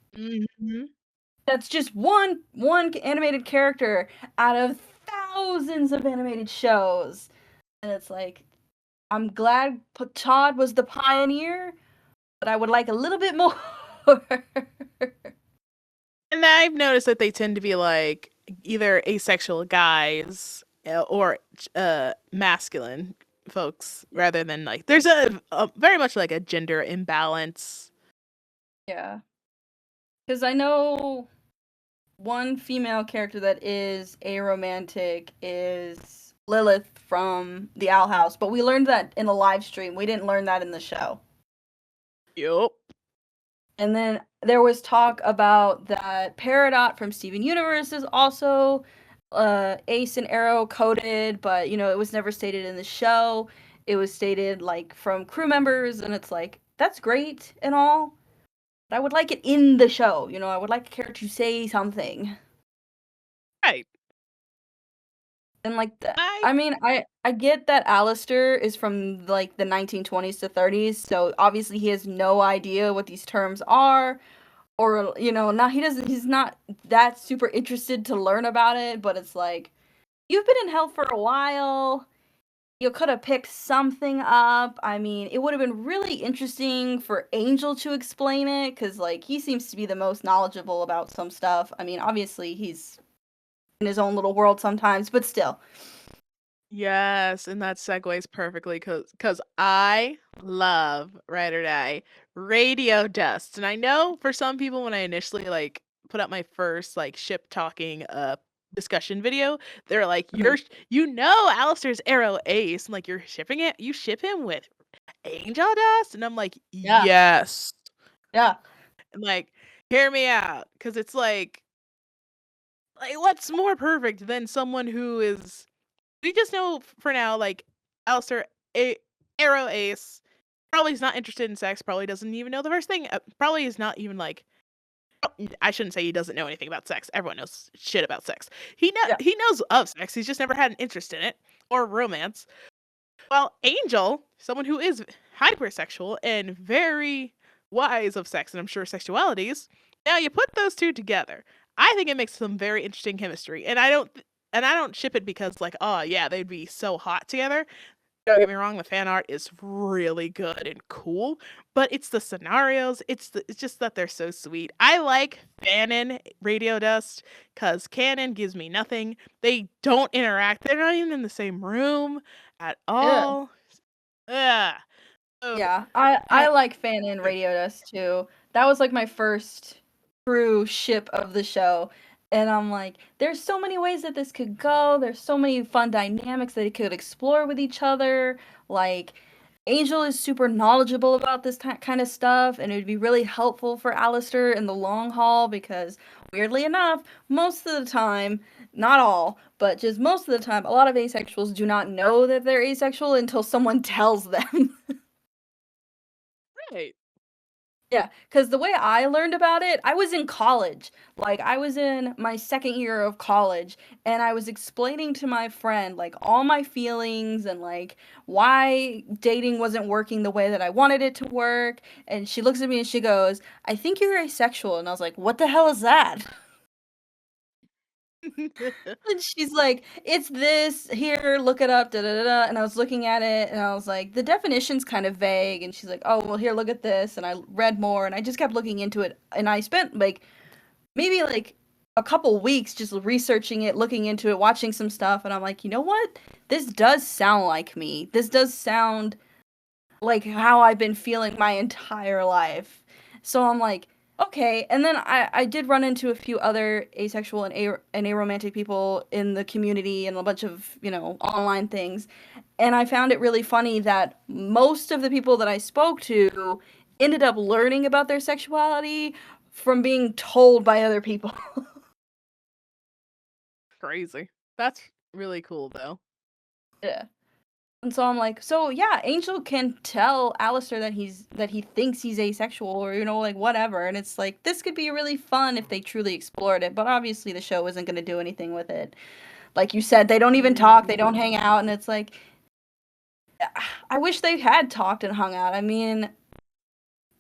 Speaker 2: that's just one animated character out of thousands of animated shows, and it's like, I'm glad Todd was the pioneer, but I would like a little bit more.
Speaker 1: And I've noticed that they tend to be like either asexual guys or masculine folks, rather than like there's a very much like a gender imbalance.
Speaker 2: Yeah, because I know one female character that is aromantic is Lilith from the Owl House, but we learned that in a live stream. We didn't learn that in the show.
Speaker 1: Yup.
Speaker 2: And then there was talk about that Peridot from Steven Universe is also ace and arrow coded, but it was never stated in the show. It was stated like from crew members, and it's like, that's great and all, but I would like it in the show. I would like a character to say something.
Speaker 1: Right.
Speaker 2: And like that, I mean, I get that Alastor is from like the 1920s to 30s, so obviously he has no idea what these terms are, or he's not that super interested to learn about it. But it's like, you've been in hell for a while. You could have picked something up. I mean, it would have been really interesting for Angel to explain it, because like he seems to be the most knowledgeable about some stuff. I mean, obviously he's in his own little world sometimes, but still.
Speaker 1: Yes, and that segues perfectly because I love Ride or Die RadioDust. And I know for some people, when I initially like put up my first like ship talking discussion video, they're like, Alastor's AroAce. I'm like, you're shipping it? You ship him with Angel Dust? And I'm like,
Speaker 2: Yeah.
Speaker 1: yes.
Speaker 2: Yeah.
Speaker 1: And like, hear me out. Because it's like what's more perfect than someone who is, we just know for now, like, Alastor, AroAce, probably is not interested in sex, probably doesn't even know the first thing, probably is not even like, I shouldn't say he doesn't know anything about sex. Everyone knows shit about sex. He knows of sex. He's just never had an interest in it or romance. While Angel, someone who is hypersexual and very wise of sex, and I'm sure sexualities, now you put those two together, I think it makes some very interesting chemistry. And I don't ship it because like, oh yeah, they'd be so hot together. Don't get me wrong, the fan art is really good and cool, but it's the scenarios, it's just that they're so sweet. I like Canon RadioDust because Canon gives me nothing. They don't interact. They're not even in the same room at all. Yeah.
Speaker 2: Yeah, I like Fan and RadioDust too. That was like my first true ship of the show. And I'm like, there's so many ways that this could go. There's so many fun dynamics that it could explore with each other. Like, Angel is super knowledgeable about this kind of stuff, and it would be really helpful for Alastor in the long haul because, weirdly enough, most of the time, not all, but just most of the time, a lot of asexuals do not know that they're asexual until someone tells them.
Speaker 1: Right.
Speaker 2: Yeah, because the way I learned about it, I was in college. Like, I was in my second year of college, and I was explaining to my friend, like, all my feelings and, like, why dating wasn't working the way that I wanted it to work. And she looks at me and she goes, I think you're asexual. And I was like, what the hell is that? And she's like, it's this, here, look it up, da da da da. And I was looking at it and I was like, the definition's kind of vague. And she's like, oh, well, here, look at this. And I read more and I just kept looking into it. And I spent like maybe like a couple weeks just researching it, looking into it, watching some stuff. And I'm like, you know what? This does sound like me. This does sound like how I've been feeling my entire life. So I'm like, okay. And then I did run into a few other asexual and aromantic people in the community and a bunch of, online things. And I found it really funny that most of the people that I spoke to ended up learning about their sexuality from being told by other people.
Speaker 1: Crazy. That's really cool, though.
Speaker 2: Yeah. And so I'm like, so yeah, Angel can tell Alastor that he thinks he's asexual or like whatever, and it's like this could be really fun if they truly explored it, but obviously the show isn't going to do anything with it. Like you said, they don't even talk, they don't hang out, and it's like I wish they had talked and hung out. I mean,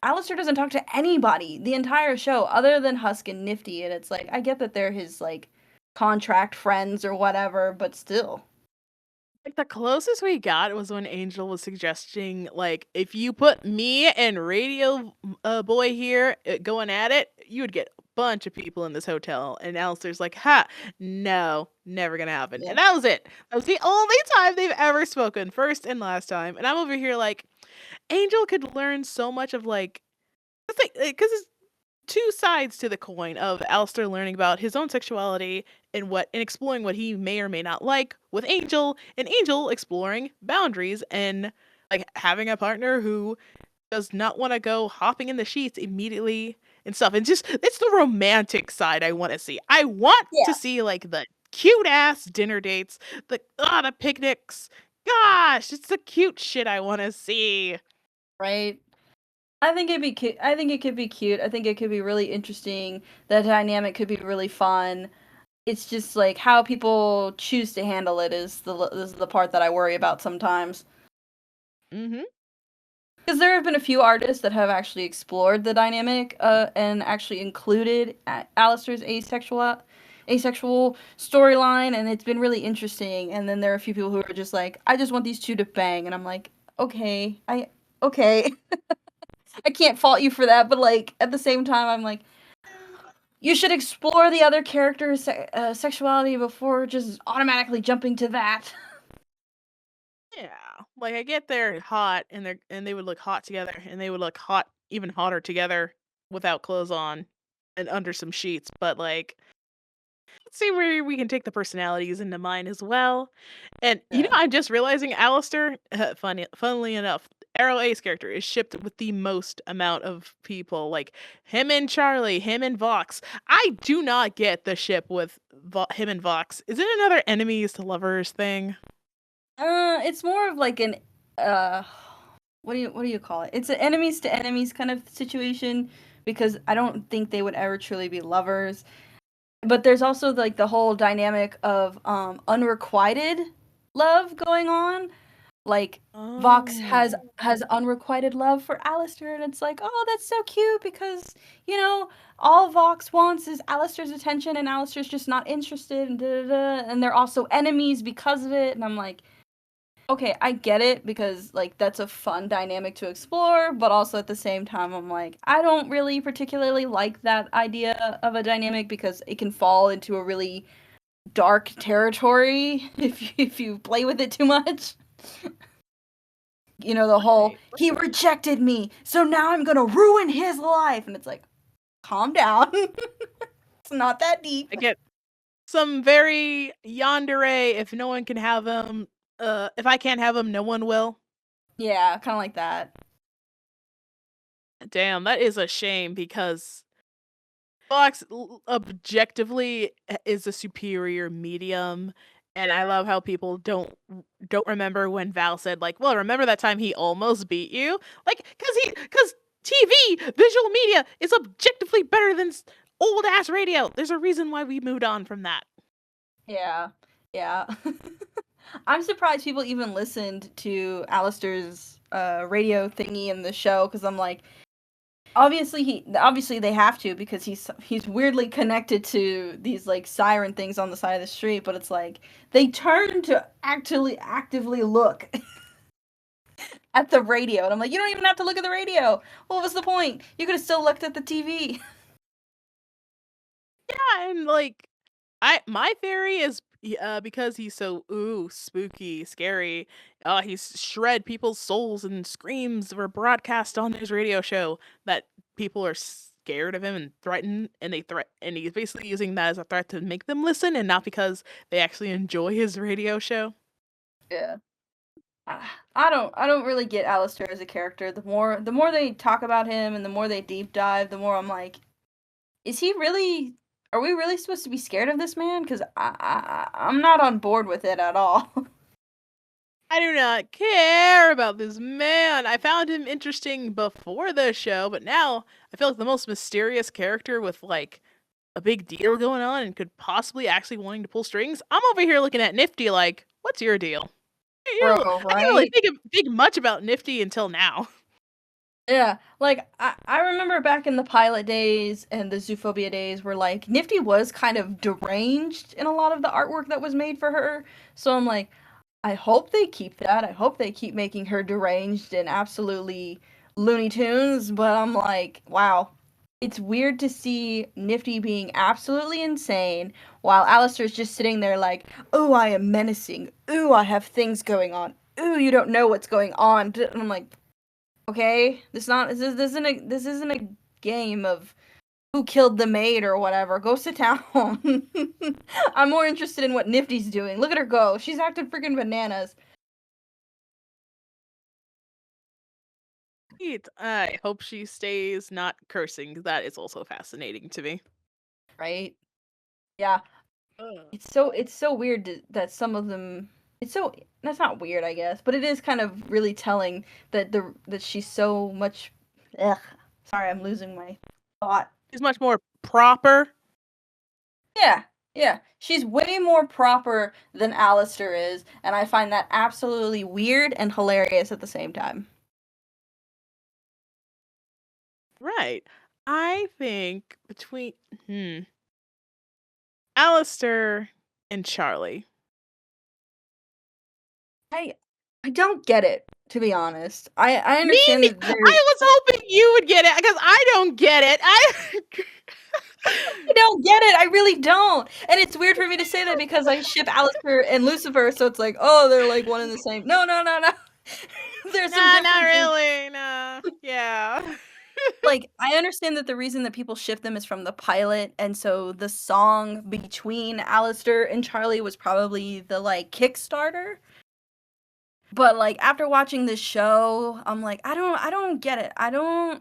Speaker 2: Alastor doesn't talk to anybody the entire show other than Husk and Nifty, and it's like I get that they're his like contract friends or whatever, but still.
Speaker 1: Like, the closest we got was when Angel was suggesting, like, if you put me and Radio Boy here going at it, you would get a bunch of people in this hotel. And Alistair's like, ha, no, never gonna happen.
Speaker 2: Yeah.
Speaker 1: And that was it. That was the only time they've ever spoken, first and last time. And I'm over here like, Angel could learn so much of, like, because it's two sides to the coin of Alistair learning about his own sexuality and exploring what he may or may not like with Angel, and Angel exploring boundaries and like having a partner who does not want to go hopping in the sheets immediately and stuff. And just it's the romantic side I want to see. I want to see like the cute ass dinner dates, the picnics. Gosh, it's the cute shit I want to see.
Speaker 2: Right. I think it'd be cute. I think it could be cute. I think it could be really interesting. The dynamic could be really fun. It's just like how people choose to handle it is the part that I worry about sometimes.
Speaker 1: Mm-hmm.
Speaker 2: Because there have been a few artists that have actually explored the dynamic and actually included Alastor's asexual storyline, and it's been really interesting. And then there are a few people who are just like, I just want these two to bang, and I'm like, okay. I can't fault you for that, but like at the same time, I'm like, you should explore the other character's sexuality before just automatically jumping to that.
Speaker 1: Yeah, like I get they're hot and they would look hot together, and they would look hot, even hotter together without clothes on and under some sheets. But like, let's see where we can take the personalities into mind as well. And I'm just realizing Alastor, funnily enough, AroAce character is shipped with the most amount of people. Like him and Charlie, him and Vox. I do not get the ship with him and Vox. Is it another enemies to lovers thing?
Speaker 2: It's more of like an what do you call it? It's an enemies to enemies kind of situation because I don't think they would ever truly be lovers. But there's also like the whole dynamic of unrequited love going on. Like Vox has unrequited love for Alastor, and it's like, oh, that's so cute because all Vox wants is Alastor's attention, and Alastor's just not interested, and and they're also enemies because of it. And I'm like, okay, I get it because like that's a fun dynamic to explore, but also at the same time, I'm like, I don't really particularly like that idea of a dynamic because it can fall into a really dark territory if you play with it too much. The whole, he rejected me, so now I'm gonna ruin his life. And it's like, calm down. It's not that deep.
Speaker 1: I get some very yandere, if no one can have him, if I can't have him, no one will.
Speaker 2: Yeah, kind of like that.
Speaker 1: Damn, that is a shame because Vox objectively is a superior medium, and I love how people don't remember when Val said like, "Well, remember that time he almost beat you?" Like, cuz TV, visual media is objectively better than old ass radio. There's a reason why we moved on from that.
Speaker 2: Yeah. Yeah. I'm surprised people even listened to Alastor's radio thingy in the show because I'm like, obviously they have to because he's weirdly connected to these like siren things on the side of the street, but it's like they turn to actually actively look at the radio, and I'm like, you don't even have to look at the radio. What was the point? You could have still looked at the TV.
Speaker 1: Yeah, and like my theory is because he's so spooky, scary. He's shred people's souls and screams were broadcast on his radio show that people are scared of him and threatened, and and he's basically using that as a threat to make them listen, and not because they actually enjoy his radio show.
Speaker 2: Yeah. I don't really get Alastor as a character. The more they talk about him and the more they deep dive, the more I'm like, is he really? Are we really supposed to be scared of this man? Because I'm not on board with it at all.
Speaker 1: I do not care about this man. I found him interesting before the show, but now I feel like the most mysterious character with like a big deal going on and could possibly actually wanting to pull strings. I'm over here looking at Nifty like, what's your deal?
Speaker 2: Bro,
Speaker 1: I didn't really
Speaker 2: right?
Speaker 1: think much about Nifty until now.
Speaker 2: Yeah, like I remember back in the pilot days and the Zoophobia days where like Nifty was kind of deranged in a lot of the artwork that was made for her. So I'm like, I hope they keep that. I hope they keep making her deranged and absolutely Looney Tunes, but I'm like, wow. It's weird to see Nifty being absolutely insane while Alistair's just sitting there like, "Oh, I am menacing. Ooh, I have things going on. Ooh, you don't know what's going on." And I'm like, okay, this isn't a game of who killed the maid or whatever. Go sit down. I'm more interested in what Nifty's doing. Look at her go. She's acting freaking bananas.
Speaker 1: I hope she stays not cursing. That is also fascinating to me.
Speaker 2: Right? Yeah.
Speaker 1: Ugh.
Speaker 2: It's so weird that some of them. It's so that's not weird, I guess, but it is kind of really telling that she's so much. Ugh. Sorry, I'm losing my thought.
Speaker 1: She's much more proper.
Speaker 2: Yeah, yeah. She's way more proper than Alistair is, and I find that absolutely weird and hilarious at the same time.
Speaker 1: Right. I think between Alistair and Charlie.
Speaker 2: I I don't get it, to be honest. I
Speaker 1: Me,
Speaker 2: understand
Speaker 1: me
Speaker 2: that
Speaker 1: I
Speaker 2: there's
Speaker 1: was hoping you would get it because I don't get it.
Speaker 2: I don't get it. I really don't. And it's weird for me to say that because I ship Alistair and Lucifer, so it's like, oh, they're like one and the same. No, no, no, no. There's some
Speaker 1: Nah, not
Speaker 2: differences.
Speaker 1: really. Nah. Yeah.
Speaker 2: Like, I understand that the reason that people ship them is from the pilot, and so the song between Alistair and Charlie was probably the like Kickstarter. But like after watching this show, I'm like, I don't get it. I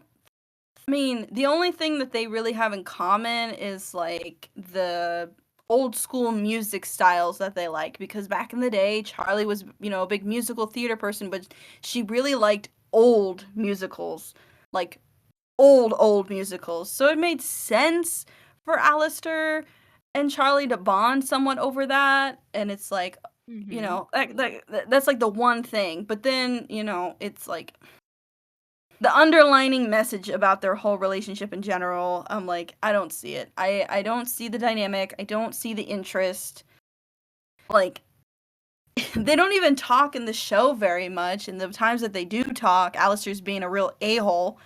Speaker 2: mean, the only thing that they really have in common is like the old school music styles that they like because back in the day, Charlie was, a big musical theater person, but she really liked old musicals. Like old musicals. So it made sense for Alistair and Charlie to bond somewhat over that, and it's like,
Speaker 1: Mhm.
Speaker 2: that's like the one thing. But then, it's like the underlining message about their whole relationship in general, I'm like, I don't see it. I don't see the dynamic. I don't see the interest. Like, they don't even talk in the show very much, and the times that they do talk, Alistair's being a real a-hole.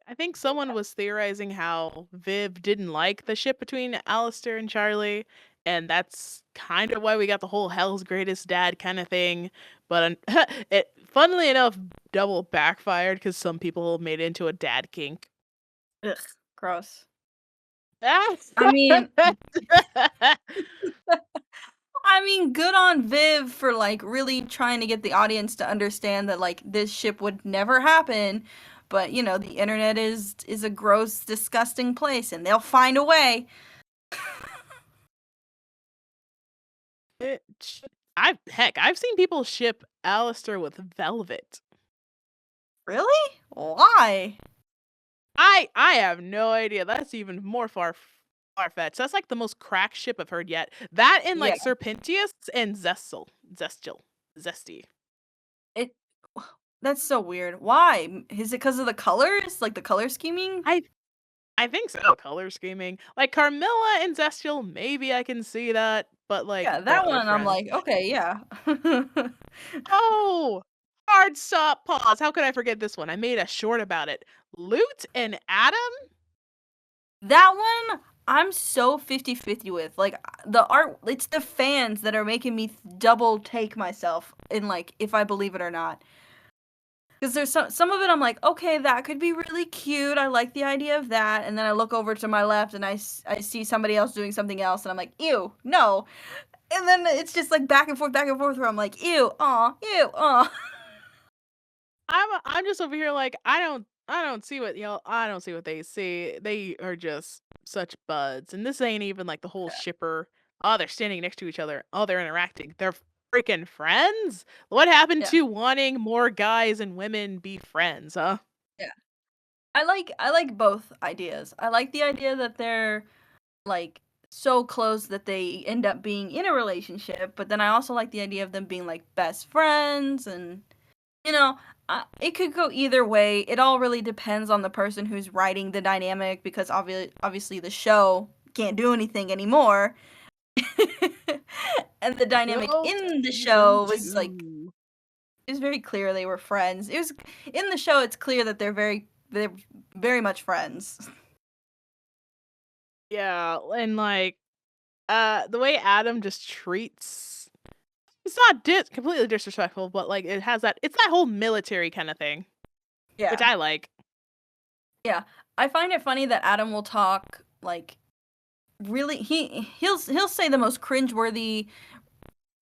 Speaker 1: I think someone was theorizing how Viv didn't like the ship between Alistair and Charlie, and that's kind of why we got the whole Hell's Greatest Dad kind of thing. But it, funnily enough, double backfired because some people made it into a dad kink.
Speaker 2: Ugh, gross.
Speaker 1: Ah!
Speaker 2: I mean, I mean, good on Viv for like really trying to get the audience to understand that like this ship would never happen. But you know, the internet is a gross, disgusting place, and they'll find a way.
Speaker 1: I've seen people ship Alastor with Velvette.
Speaker 2: Really? Why?
Speaker 1: I have no idea. That's even more far-fetched. That's like the most crack ship I've heard yet. That and like
Speaker 2: Yeah.
Speaker 1: Sir Pentious and Zesty.
Speaker 2: It. That's so weird. Why? Is it because of the colors? Like the color scheming?
Speaker 1: I think so. Color scheming. Like Carmilla and Zestial, maybe I can see that, but like
Speaker 2: Yeah,
Speaker 1: they're
Speaker 2: that
Speaker 1: other
Speaker 2: one I'm
Speaker 1: friends.
Speaker 2: like, okay, yeah.
Speaker 1: Oh, hard stop pause. How could I forget this one? I made a short about it. Lute and Adam?
Speaker 2: That one I'm so 50-50 with. Like the art, it's the fans that are making me double take myself in like if I believe it or not. Because there's some of it I'm like, okay, that could be really cute. I like the idea of that. And then I look over to my left and I see somebody else doing something else and I'm like, ew, no. And then it's just like back and forth where I'm like, ew, aw.
Speaker 1: I'm just over here like I don't see what I don't see what they see. They are just such buds. And this ain't even like the whole shipper. Oh, they're standing next to each other. Oh, they're interacting. They're freaking friends? What happened
Speaker 2: Yeah.
Speaker 1: to wanting more guys and women be friends, huh?
Speaker 2: Yeah. I like both ideas. I like the idea that they're like so close that they end up being in a relationship, but then I also like the idea of them being like best friends and you know, it could go either way. It all really depends on the person who's writing the dynamic because obviously the show can't do anything anymore. And the dynamic
Speaker 1: Till
Speaker 2: in the
Speaker 1: season
Speaker 2: show was like
Speaker 1: 2.
Speaker 2: it was very clear they were friends. It was in the show it's clear that they're very much friends.
Speaker 1: Yeah, and like the way Adam just treats it's not completely disrespectful, but like it's that whole military kind of thing, which
Speaker 2: Yeah.
Speaker 1: I like.
Speaker 2: Yeah. I find it funny that Adam will talk like really he'll say the most cringeworthy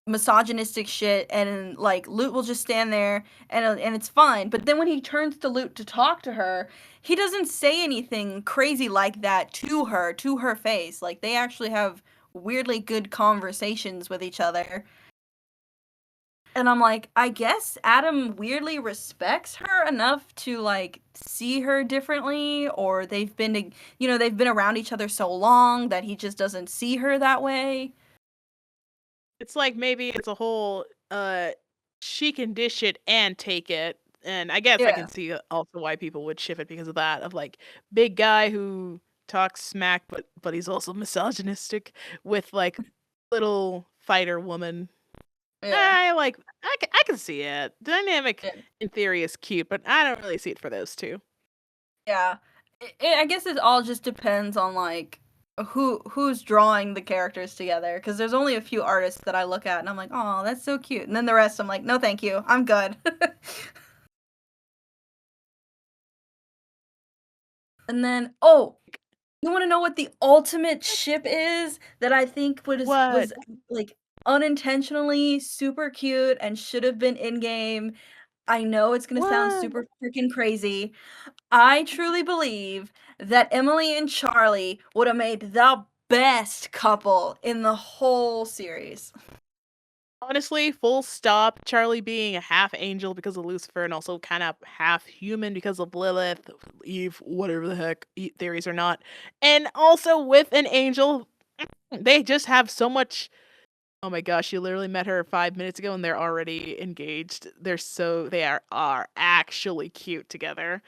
Speaker 2: misogynistic shit and like Lute will just stand there and it's fine. But then when he turns to Lute to talk to her, he doesn't say anything crazy like that to her face. Like they actually have weirdly good conversations with each other. And I'm like, I guess Adam weirdly respects her enough to like see her differently, or they've been they've been around each other so long that he just doesn't see her that way.
Speaker 1: It's like maybe it's a whole she can dish it and take it. And I guess I
Speaker 2: Yeah.
Speaker 1: can see also why people would ship it because of that, of like big guy who talks smack but he's also misogynistic with like little fighter woman.
Speaker 2: Yeah.
Speaker 1: I can see it. Dynamic
Speaker 2: Yeah.
Speaker 1: in theory is cute, but I don't really see it for those two.
Speaker 2: Yeah. I guess it all just depends on like who's drawing the characters together because there's only a few artists that I look at and I'm like, "Oh, that's so cute." And then the rest I'm like, "No, thank you. I'm good." And then, oh, you want to know what the ultimate ship is that I think was
Speaker 1: What?
Speaker 2: like unintentionally super cute and should have been in game? I know it's going to sound
Speaker 1: What?
Speaker 2: super freaking crazy. I truly believe that Emily and Charlie would have made the best couple in the whole series.
Speaker 1: Honestly, full stop. Charlie being a half angel because of Lucifer and also kind of half human because of Lilith, Eve, whatever the heck theories or not. And also with an angel, they just have so much. Oh my gosh, you literally met her 5 minutes ago and they're already engaged. They are actually cute together.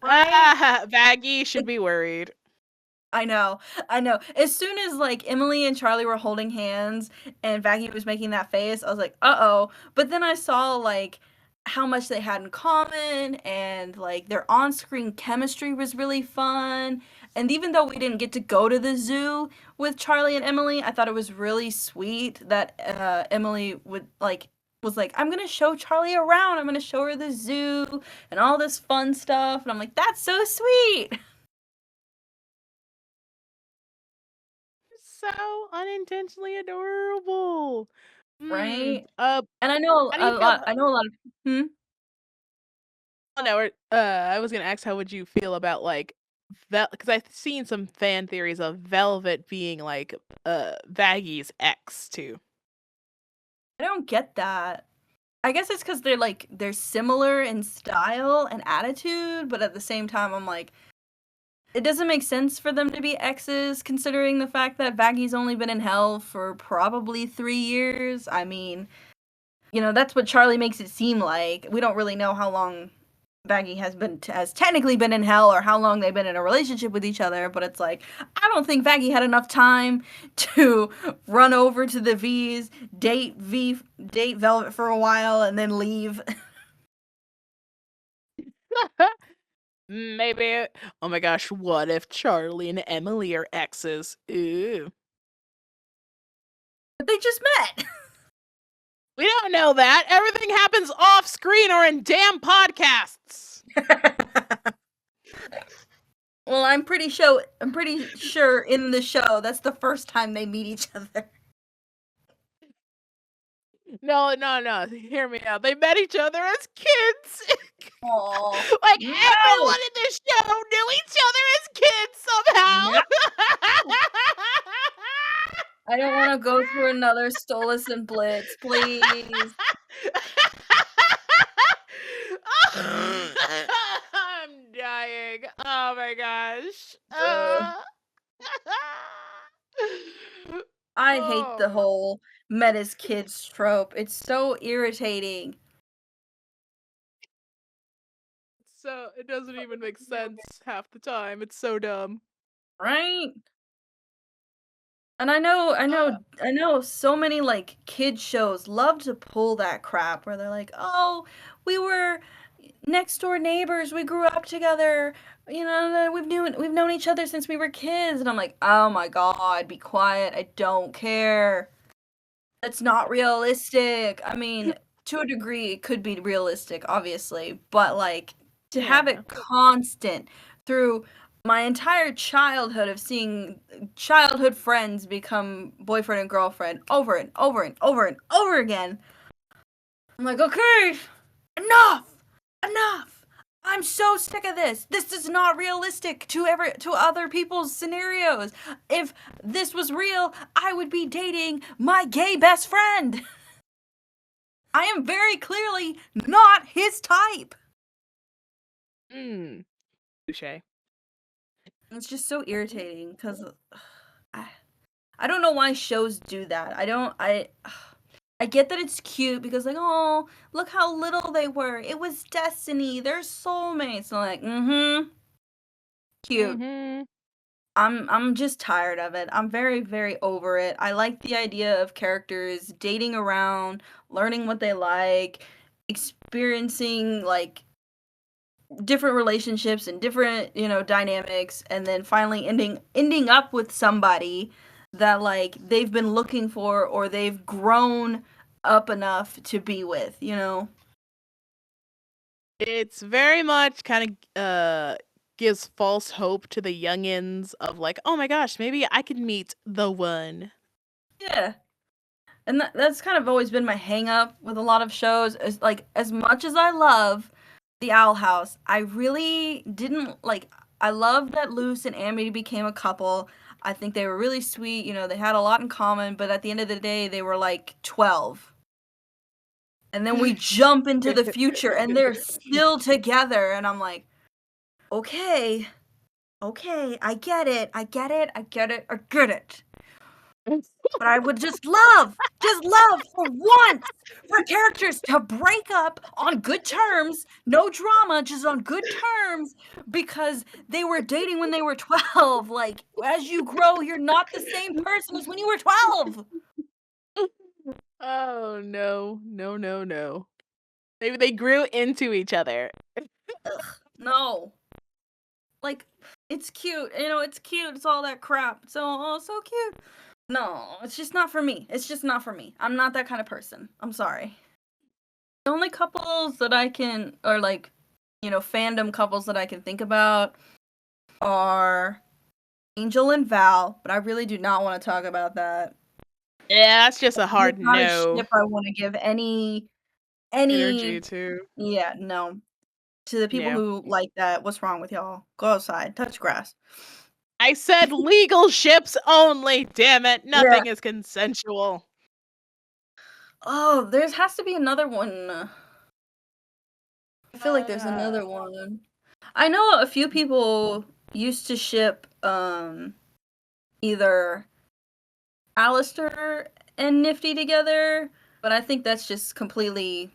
Speaker 2: Right?
Speaker 1: Vaggie should be worried.
Speaker 2: I know. I know. As soon as like Emily and Charlie were holding hands and Vaggie was making that face, I was like, "Uh-oh." But then I saw like how much they had in common and like their on-screen chemistry was really fun. And even though we didn't get to go to the zoo with Charlie and Emily, I thought it was really sweet that Emily would like was like, "I'm going to show Charlie around. I'm going to show her the zoo and all this fun stuff." And I'm like, "That's so sweet."
Speaker 1: so unintentionally adorable.
Speaker 2: Right?
Speaker 1: How
Speaker 2: And I know
Speaker 1: do
Speaker 2: a
Speaker 1: you feel?
Speaker 2: lot. I know a lot of. Hmm?
Speaker 1: Oh, no, I was gonna ask, how would you feel about like because I've seen some fan theories of Velvet being like Vaggie's ex too.
Speaker 2: I don't get that. I guess it's because they're similar in style and attitude, but at the same time, I'm like, it doesn't make sense for them to be exes, considering the fact that Vaggie's only been in hell for probably 3 years. I mean, that's what Charlie makes it seem like. We don't really know how long Vaggie has technically been in hell or how long they've been in a relationship with each other, but it's like, I don't think Vaggie had enough time to run over to the V's, date Velvet for a while, and then leave.
Speaker 1: Maybe. Oh my gosh, what if Charlie and Emily are exes? Ooh.
Speaker 2: But they just met.
Speaker 1: We don't know that. Everything happens off screen or in damn podcasts.
Speaker 2: Well, I'm pretty sure in the show that's the first time they meet each other.
Speaker 1: No. Hear me out. They met each other as kids.
Speaker 2: Aww.
Speaker 1: Like
Speaker 2: No!
Speaker 1: everyone in the show knew each other as kids somehow.
Speaker 2: No. I don't want to go through another Stolas and Blitz, please.
Speaker 1: I'm dying. Oh my gosh.
Speaker 2: I hate the
Speaker 1: Oh.
Speaker 2: whole met as kids trope. It's so irritating.
Speaker 1: So it doesn't even make sense half the time. It's so dumb.
Speaker 2: Right? And I know so many like kid shows love to pull that crap where they're like, "Oh, we were next door neighbors. We grew up together. We've known each other since we were kids." And I'm like, "Oh my god, be quiet. I don't care. That's not realistic." I mean, to a degree it could be realistic, obviously, but like to have
Speaker 1: Yeah.
Speaker 2: it constant through my entire childhood of seeing childhood friends become boyfriend and girlfriend over and over and over and over again. I'm like, okay, enough! I'm so sick of this. This is not realistic to other people's scenarios. If this was real, I would be dating my gay best friend. I am very clearly not his type.
Speaker 1: Touche.
Speaker 2: It's just so irritating because I don't know why shows do that. I get that it's cute because like, oh, look how little they were. It was destiny. They're soulmates. And I'm like, cute. I'm just tired of it. I'm very, very over it. I like the idea of characters dating around, learning what they like, experiencing like different relationships and different, dynamics, and then finally ending up with somebody that like they've been looking for or they've grown up enough to be with.
Speaker 1: It's very much kind of gives false hope to the youngins of like, oh my gosh, maybe I could meet the one.
Speaker 2: Yeah. And that's kind of always been my hang up with a lot of shows. Is like, as much as I love the Owl House, I really didn't like. I love that Luce and Amity became a couple. I think they were really sweet. They had a lot in common, but at the end of the day, they were like 12. And then we jump into the future and they're still together. And I'm like, okay, I get it. I get it. But I would just love for once for characters to break up on good terms, no drama, just on good terms, because they were dating when they were 12. Like, as you grow, you're not the same person as when you were 12.
Speaker 1: Oh no. Maybe they grew into each other.
Speaker 2: No. Like, it's cute. It's cute. It's all that crap. So cute. No, it's just not for me. I'm not that kind of person. I'm sorry. The only couples that I can, or like, fandom couples that I can think about are Angel and Val, but I really do not want to talk about that.
Speaker 1: Yeah, that's just a hard
Speaker 2: It's not a
Speaker 1: no.
Speaker 2: ship I want to give any
Speaker 1: Energy too.
Speaker 2: yeah, no. To the people
Speaker 1: Yeah.
Speaker 2: who like that, what's wrong with y'all? Go outside, touch grass.
Speaker 1: I said legal ships only, damn it.
Speaker 2: Yeah.
Speaker 1: Nothing is consensual.
Speaker 2: Oh, there has to be another one. I feel like there's another one. I know a few people used to ship either Alastor and Nifty together, but I think that's just completely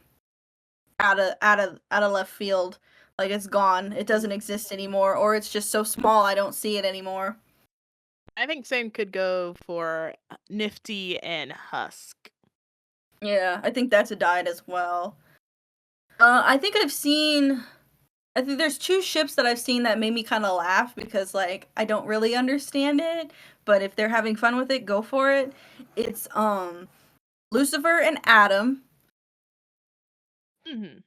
Speaker 2: out of left field. Like it's gone. It doesn't exist anymore, or it's just so small I don't see it anymore.
Speaker 1: I think same could go for Nifty and Husk.
Speaker 2: Yeah, I think that's a died as well. I think there's two ships that I've seen that made me kind of laugh because like I don't really understand it, but if they're having fun with it, go for it. It's Lucifer and Adam.
Speaker 1: Mm-hmm.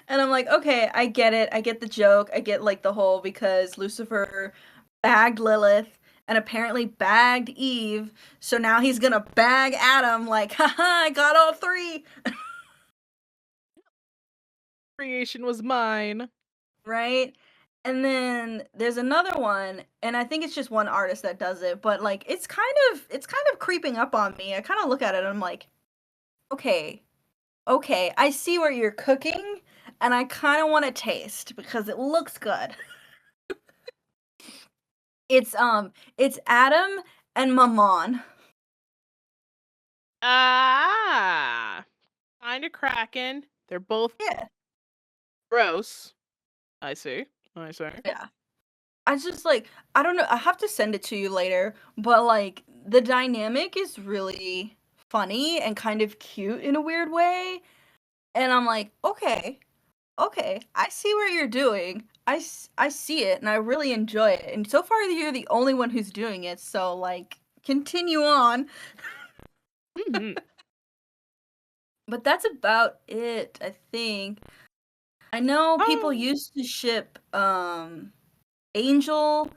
Speaker 2: And I'm like, okay, I get it. I get the joke. I get like the whole because Lucifer bagged Lilith and apparently bagged Eve, so now he's gonna bag Adam like, haha, I got all three.
Speaker 1: Creation was mine.
Speaker 2: Right? And then there's another one, and I think it's just one artist that does it, but like it's kind of creeping up on me. I kind of look at it and I'm like, okay, I see where you're cooking, and I kind of want to taste because it looks good. It's Adam and Mammon.
Speaker 1: Ah, kind of cracking. They're both
Speaker 2: Yeah.
Speaker 1: gross. I see.
Speaker 2: Yeah. I just like I don't know. I have to send it to you later, but like the dynamic is really funny and kind of cute in a weird way. And I'm like, okay, I see what you're doing. I see it and I really enjoy it. And so far you're the only one who's doing it, so like continue on.
Speaker 1: Mm-hmm.
Speaker 2: But that's about it, I think. I know people used to ship Angel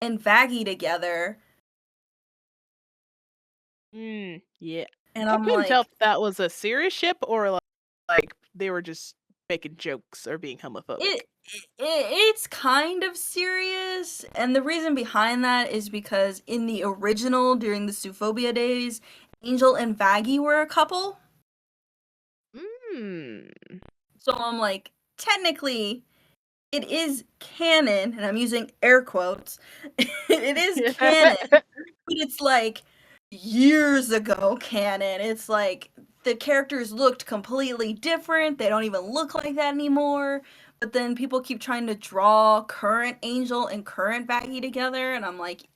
Speaker 2: and Vaggie together.
Speaker 1: Yeah.
Speaker 2: And
Speaker 1: I
Speaker 2: I'm
Speaker 1: couldn't tell
Speaker 2: like,
Speaker 1: if that was a serious ship or like they were just making jokes or being homophobic.
Speaker 2: it's kind of serious, and the reason behind that is because in the original, during the Suphobia days, Angel and Vaggie were a couple. So I'm like, technically, it is canon, and I'm using air quotes. It is canon, but it's like years ago canon. It's like the characters looked completely different. They don't even look like that anymore. But then people keep trying to draw current Angel and current Vaggie together, and I'm like,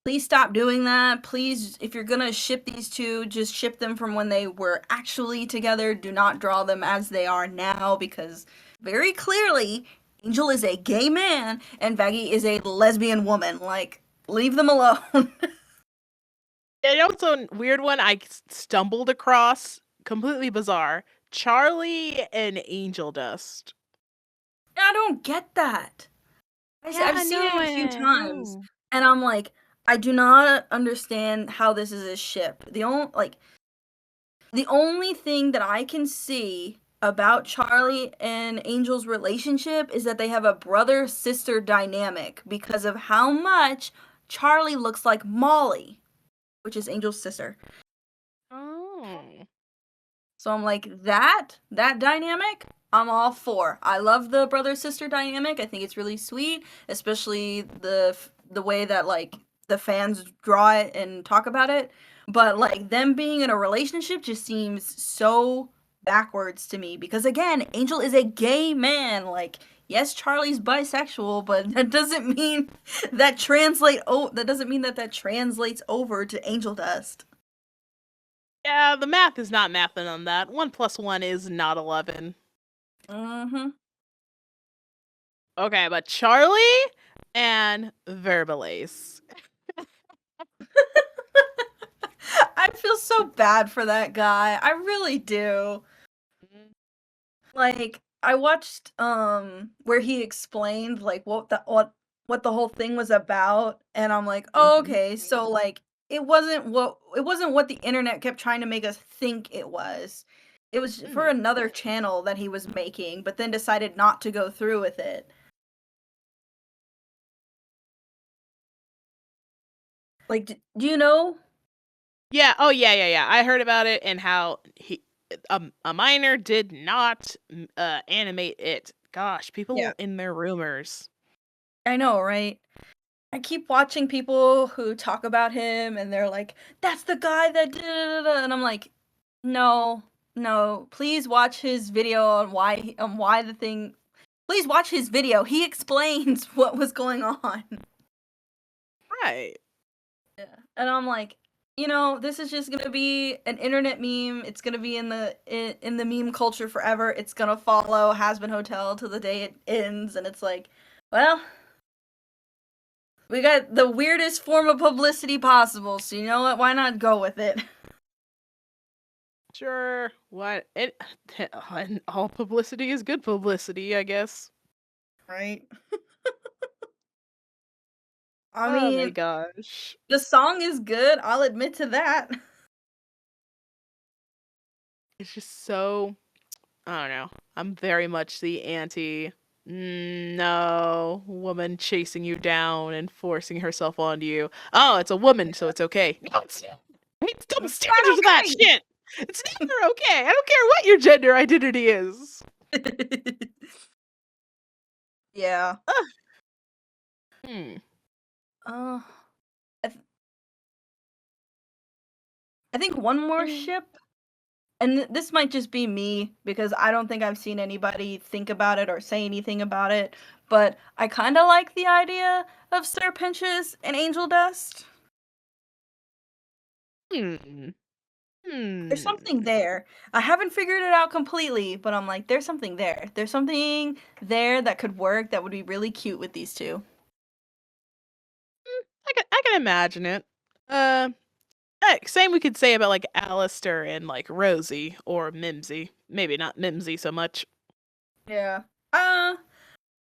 Speaker 2: please stop doing that. Please, if you're gonna ship these two, just ship them from when they were actually together. Do not draw them as they are now, because very clearly, Angel is a gay man and Vaggie is a lesbian woman. Like, leave them alone.
Speaker 1: And also, weird one I stumbled across, completely bizarre. Charlie and AroAce.
Speaker 2: I don't get that. I've seen it a few times, and I'm like, I do not understand how this is a ship. The only thing that I can see about Charlie and Angel's relationship is that they have a brother-sister dynamic because of how much Charlie looks like Molly, which is Angel's sister.
Speaker 1: Oh.
Speaker 2: So I'm like, that dynamic, I'm all for. I love the brother-sister dynamic. I think it's really sweet, especially the way that like the fans draw it and talk about it. But like them being in a relationship just seems so backwards to me because again, Angel is a gay man. Like, yes, Charlie's bisexual, but that doesn't mean that that translates over to AroDust.
Speaker 1: Yeah, the math is not mathing on that. 1 + 1 is not 11.
Speaker 2: Mm-hmm.
Speaker 1: Okay, but Charlie and Verbalase.
Speaker 2: I feel so bad for that guy. I really do. Like, I watched where he explained like what what the whole thing was about, and I'm like, "Oh,
Speaker 1: Mhm.
Speaker 2: okay, so, like, it wasn't what the internet kept trying to make us think it was. It was for
Speaker 1: Mhm.
Speaker 2: another channel that he was making, but then decided not to go through with it." Like, do you know?
Speaker 1: Yeah, oh, yeah, I heard about it and how a minor did not, animate it. Gosh,
Speaker 2: Yeah.
Speaker 1: people in their rumors.
Speaker 2: I know, right? I keep watching people who talk about him, and they're like, "That's the guy that did," and I'm like, "No, no, please watch his video on why the thing. Please watch his video. He explains what was going on."
Speaker 1: Right.
Speaker 2: Yeah, and I'm like, this is just gonna be an internet meme. It's gonna be in the meme culture forever. It's gonna follow Hazbin Hotel till the day it ends, and it's like, well, we got the weirdest form of publicity possible, so you know what? Why not go with it?
Speaker 1: Sure. What it and all publicity is good publicity, I guess.
Speaker 2: Right? I
Speaker 1: Oh my
Speaker 2: mean,
Speaker 1: gosh.
Speaker 2: the song is good. I'll admit to that.
Speaker 1: It's just so I don't know. I'm very much the anti no woman chasing you down and forcing herself onto you. Oh, it's a woman, so it's okay. No, it's double
Speaker 2: It's not
Speaker 1: standards of that shit. It's never okay. I don't care what your gender identity is.
Speaker 2: okay. Yeah.
Speaker 1: Ugh. Hmm.
Speaker 2: Uh, I, th- I think one more
Speaker 1: Mm.
Speaker 2: ship, and this might just be me because I don't think I've seen anybody think about it or say anything about it, but I kind of like the idea of Sir Pentious and Angel Dust.
Speaker 1: Hmm.
Speaker 2: There's
Speaker 1: Hmm.
Speaker 2: something there. I haven't figured it out completely, but I'm like, there's something there. There's something there that could work that would be really cute with these two.
Speaker 1: I can imagine it. Uh, same we could say about like Alistair and like Rosie or Mimzy. Maybe not Mimzy so much.
Speaker 2: Yeah. Uh,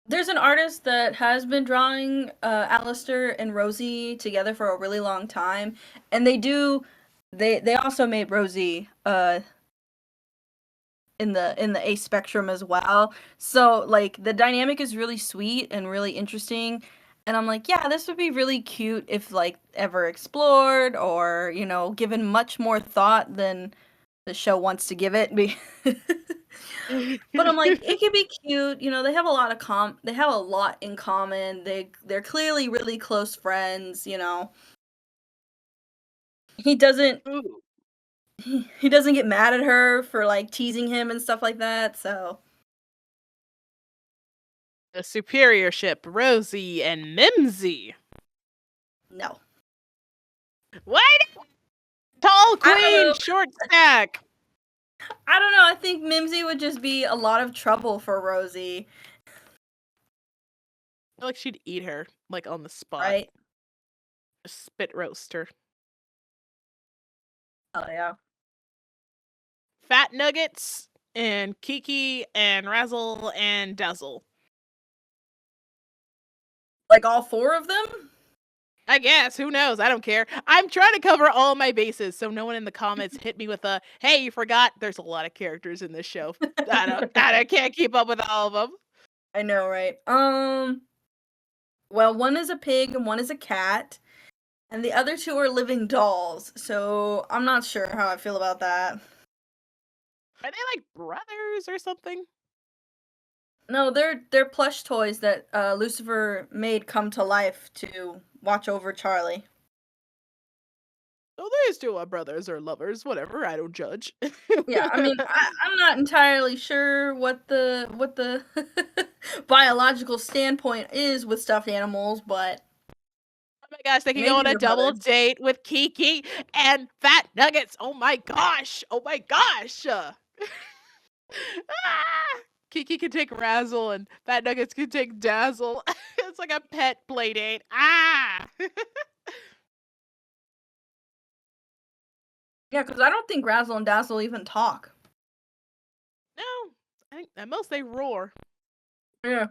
Speaker 2: there's an artist that has been drawing Alistair and Rosie together for a really long time, and they also made Rosie in the A spectrum as well. So like the dynamic is really sweet and really interesting. And I'm like, yeah, this would be really cute if like ever explored or, given much more thought than the show wants to give it. But I'm like, it could be cute. They have a lot of they have a lot in common. They're clearly really. Friends. He doesn't
Speaker 1: Ooh.
Speaker 2: he doesn't get mad at her for like teasing him and stuff like that. So
Speaker 1: The superior ship, Rosie and Mimzy.
Speaker 2: no.
Speaker 1: What? Tall
Speaker 2: I don't
Speaker 1: queen,
Speaker 2: know.
Speaker 1: short stack.
Speaker 2: I don't know. I think Mimzy would just be a lot of trouble for Rosie,
Speaker 1: I feel like she'd eat her, like on the spot.
Speaker 2: right?
Speaker 1: Spit roast her.
Speaker 2: Oh yeah.
Speaker 1: Fat nuggets and Keekee and Razzle and Dazzle.
Speaker 2: Like all four of them?
Speaker 1: I guess, who knows? I don't care. I'm trying to cover all my bases so no one in the comments hit me with a, hey, you forgot there's a lot of characters in this show. I can't keep up with all of them.
Speaker 2: I know, right? Well, one is a pig and one is a cat, and the other two are living dolls. So I'm not sure how I feel about that.
Speaker 1: Are they like brothers or something?
Speaker 2: No, they're plush toys that Lucifer made come to life to watch over Charlie.
Speaker 1: Oh, these two are brothers or lovers, whatever. I don't judge.
Speaker 2: Yeah, I mean, I'm not entirely sure what the biological standpoint is with stuffed animals, but
Speaker 1: Oh my gosh, they can go
Speaker 2: maybe
Speaker 1: on a
Speaker 2: they're
Speaker 1: double
Speaker 2: brothers.
Speaker 1: date with Keekee and Fat Nuggets. Oh my gosh. Oh my gosh. Ah! Keekee can take Razzle and Fat Nuggets can take Dazzle. It's like a pet play date. Ah!
Speaker 2: Yeah, because I don't think Razzle and Dazzle even talk.
Speaker 1: No, I think at most they roar.
Speaker 2: Yeah.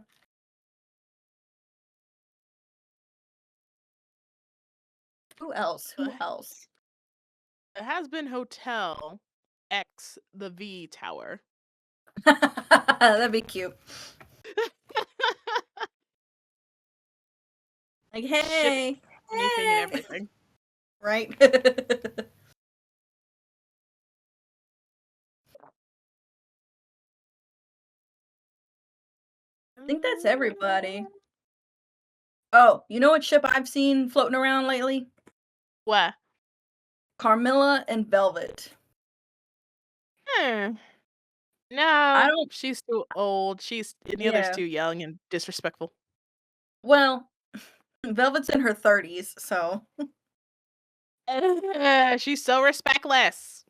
Speaker 2: Who else?
Speaker 1: The
Speaker 2: Who else?
Speaker 1: Hazbin Hotel X the V Tower.
Speaker 2: That'd be cute. Like,
Speaker 1: Ship
Speaker 2: hey,
Speaker 1: anything and
Speaker 2: hey.
Speaker 1: everything.
Speaker 2: Right? I think that's everybody. Oh, you know what ship I've seen floating around lately?
Speaker 1: What?
Speaker 2: Carmilla and Velvet.
Speaker 1: Hmm.
Speaker 2: I
Speaker 1: No,
Speaker 2: don't.
Speaker 1: she's too old. And the other's
Speaker 2: Yeah.
Speaker 1: too young and disrespectful.
Speaker 2: Well, Velvet's in her 30s, so.
Speaker 1: She's so respectless.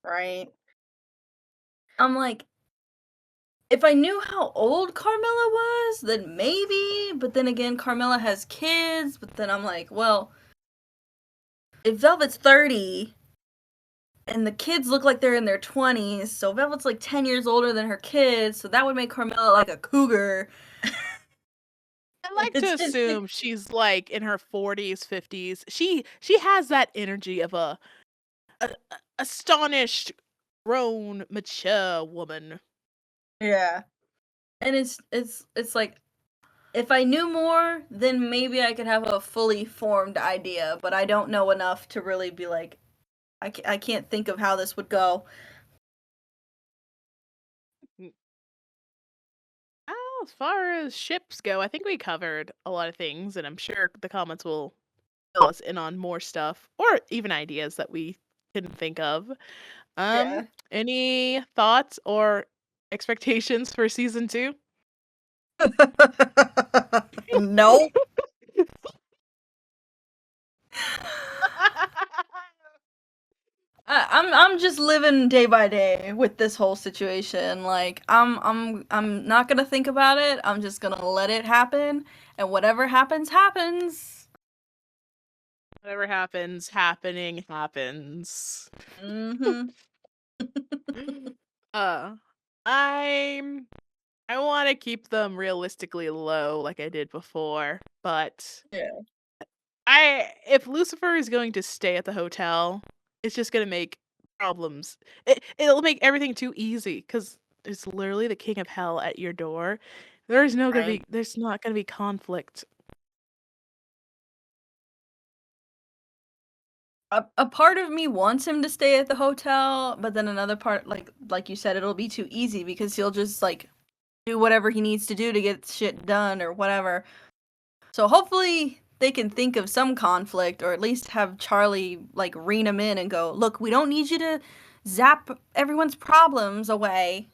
Speaker 2: Right. I'm like, if I knew how old Carmilla was, then maybe. But then again, Carmilla has kids. But then I'm like, well, if Velvet's 30 and the kids look like they're in their 20s, so Velvet's like 10 years older than her kids, so that would make Carmilla like a cougar.
Speaker 1: I like to assume she's like in her 40s, 50s. She has that energy of a astonished, grown, mature woman.
Speaker 2: Yeah. And it's like, if I knew more, then maybe I could have a fully formed idea, but I don't know enough to really be like, I can't think of how this would go.
Speaker 1: As far as ships go, I think we covered a lot of things, and I'm sure the comments will fill us in on more stuff, or even ideas that we couldn't think of.
Speaker 2: Yeah.
Speaker 1: Any thoughts or expectations for season 2?
Speaker 2: No. I'm just living day by day with this whole situation. Like I'm not gonna think about it. I'm just gonna let it happen, and whatever happens, happens.
Speaker 1: Whatever happens, happening happens.
Speaker 2: Mm-hmm.
Speaker 1: uh, I'm I want to keep them realistically low, like I did before, but
Speaker 2: Yeah.
Speaker 1: if Lucifer is going to stay at the hotel, it's just gonna make problems. It'll make everything too easy because it's literally the king of hell at your door. There's not gonna be conflict.
Speaker 2: A part of me wants him to stay at the hotel, but then another part, like you said, it'll be too easy because he'll just like do whatever he needs to do to get shit done or whatever. So hopefully they can think of some conflict, or at least have Charlie like rein him in and go, look, we don't need you to zap everyone's problems away.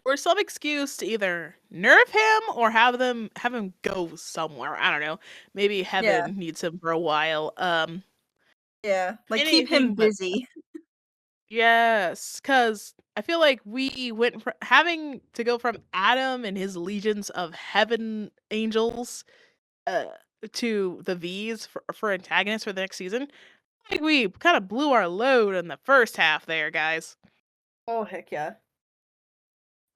Speaker 1: Or some excuse to either nerf him or have him go somewhere. I don't know. Maybe
Speaker 2: Yeah,
Speaker 1: heaven needs him for a while.
Speaker 2: yeah. Like keep him
Speaker 1: Anything but
Speaker 2: busy.
Speaker 1: yes, because I feel like we went from having to go from Adam and his legions of heaven angels uh, to the V's for antagonists for the next season. I think we kind of blew our load in the first half there, guys.
Speaker 2: Oh heck yeah.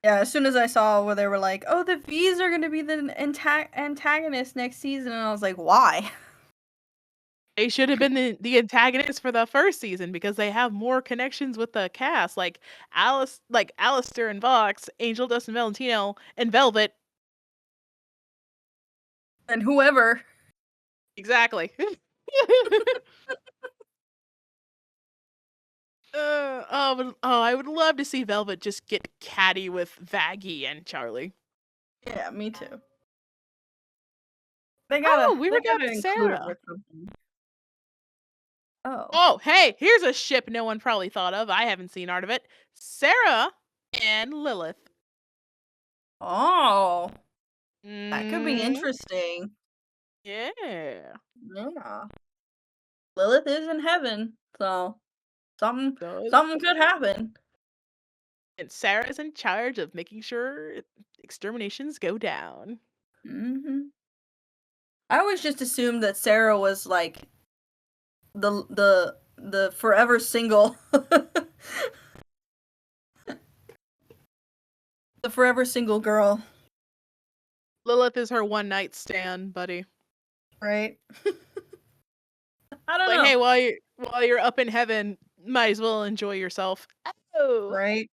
Speaker 2: Yeah, as soon as I saw where they were like, oh, the V's are going to be the antagonist next season, and I was like, why?
Speaker 1: They should have been the antagonists for the first season because they have more connections with the cast, like Alastor and Vox, Angel Dust and Valentino, and Velvet.
Speaker 2: And whoever.
Speaker 1: Exactly. I would love to see Velvet just get catty with Vaggie and Charlie.
Speaker 2: Yeah, me too.
Speaker 1: We
Speaker 2: They
Speaker 1: forgot
Speaker 2: gotta include her
Speaker 1: Sarah.
Speaker 2: with something. Oh.
Speaker 1: Oh, hey, here's a ship no one probably thought of. I haven't seen art of it. Sarah and Lilith.
Speaker 2: Oh. That could be
Speaker 1: Mm,
Speaker 2: interesting.
Speaker 1: yeah.
Speaker 2: Yeah. Lilith is in heaven, so something
Speaker 1: So
Speaker 2: something could happen.
Speaker 1: and Sarah's in charge of making sure exterminations go down.
Speaker 2: Hmm. I always just assumed that Sarah was like the forever single, the forever single girl,
Speaker 1: Lilith is her one night stand, buddy.
Speaker 2: right? I don't
Speaker 1: Like,
Speaker 2: know.
Speaker 1: hey, while you're up in heaven, might as well enjoy yourself. Oh,
Speaker 2: Right?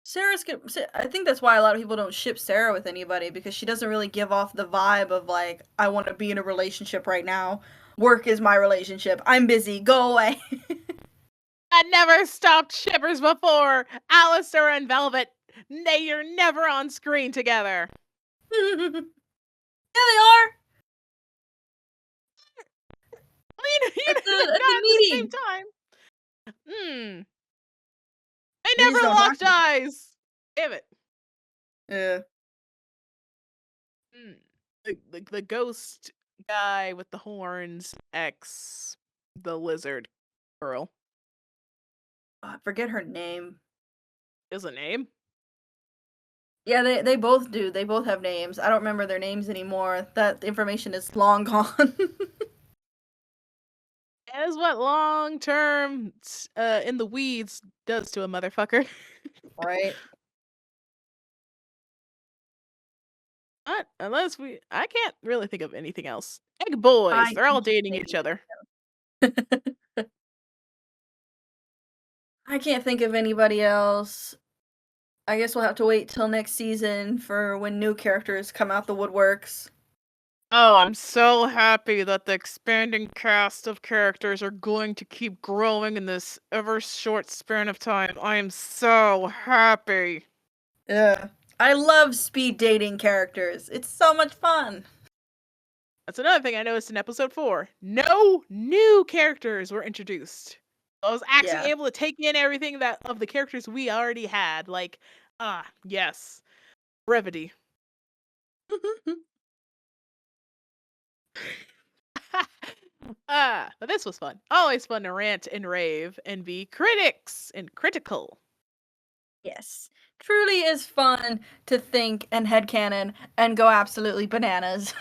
Speaker 2: Sarah's good. I think that's why a lot of people don't ship Sarah with anybody, because she doesn't really give off the vibe of like, I want to be in a relationship right now. Work is my relationship. I'm busy. Go away.
Speaker 1: I never stopped shippers before. Alastor and Velvette, you're never on screen together.
Speaker 2: Yeah, they are.
Speaker 1: At
Speaker 2: At
Speaker 1: not
Speaker 2: the
Speaker 1: at the same
Speaker 2: meeting.
Speaker 1: time. I
Speaker 2: They
Speaker 1: never
Speaker 2: just don't talk
Speaker 1: locked
Speaker 2: to each
Speaker 1: eyes. Damn it.
Speaker 2: other.
Speaker 1: The ghost guy with the horns, X, the lizard girl.
Speaker 2: I forget her name.
Speaker 1: Is a name?
Speaker 2: Yeah, they both do. They both have names. I don't remember their names anymore. That information is long gone.
Speaker 1: That is what long term in the weeds does to a motherfucker.
Speaker 2: Right.
Speaker 1: Not unless I can't really think of anything else. Egg boys,
Speaker 2: I
Speaker 1: they're all
Speaker 2: can't
Speaker 1: dating
Speaker 2: think
Speaker 1: each other.
Speaker 2: I can't think of anybody else. I guess we'll have to wait till next season for when new characters come out the woodworks.
Speaker 1: Oh, I'm so happy that the expanding cast of characters are going to keep growing in this ever short span of time. I am so happy.
Speaker 2: Yeah. I love speed dating characters. It's so much fun.
Speaker 1: That's another thing I noticed in episode 4. No new characters were introduced. I was actually
Speaker 2: Yeah.
Speaker 1: able to take in everything that of the characters we already had. Like, yes. Brevity. But this was fun. Always fun to rant and rave and be critics and critical.
Speaker 2: Yes. Truly is fun to think and headcanon and go absolutely bananas.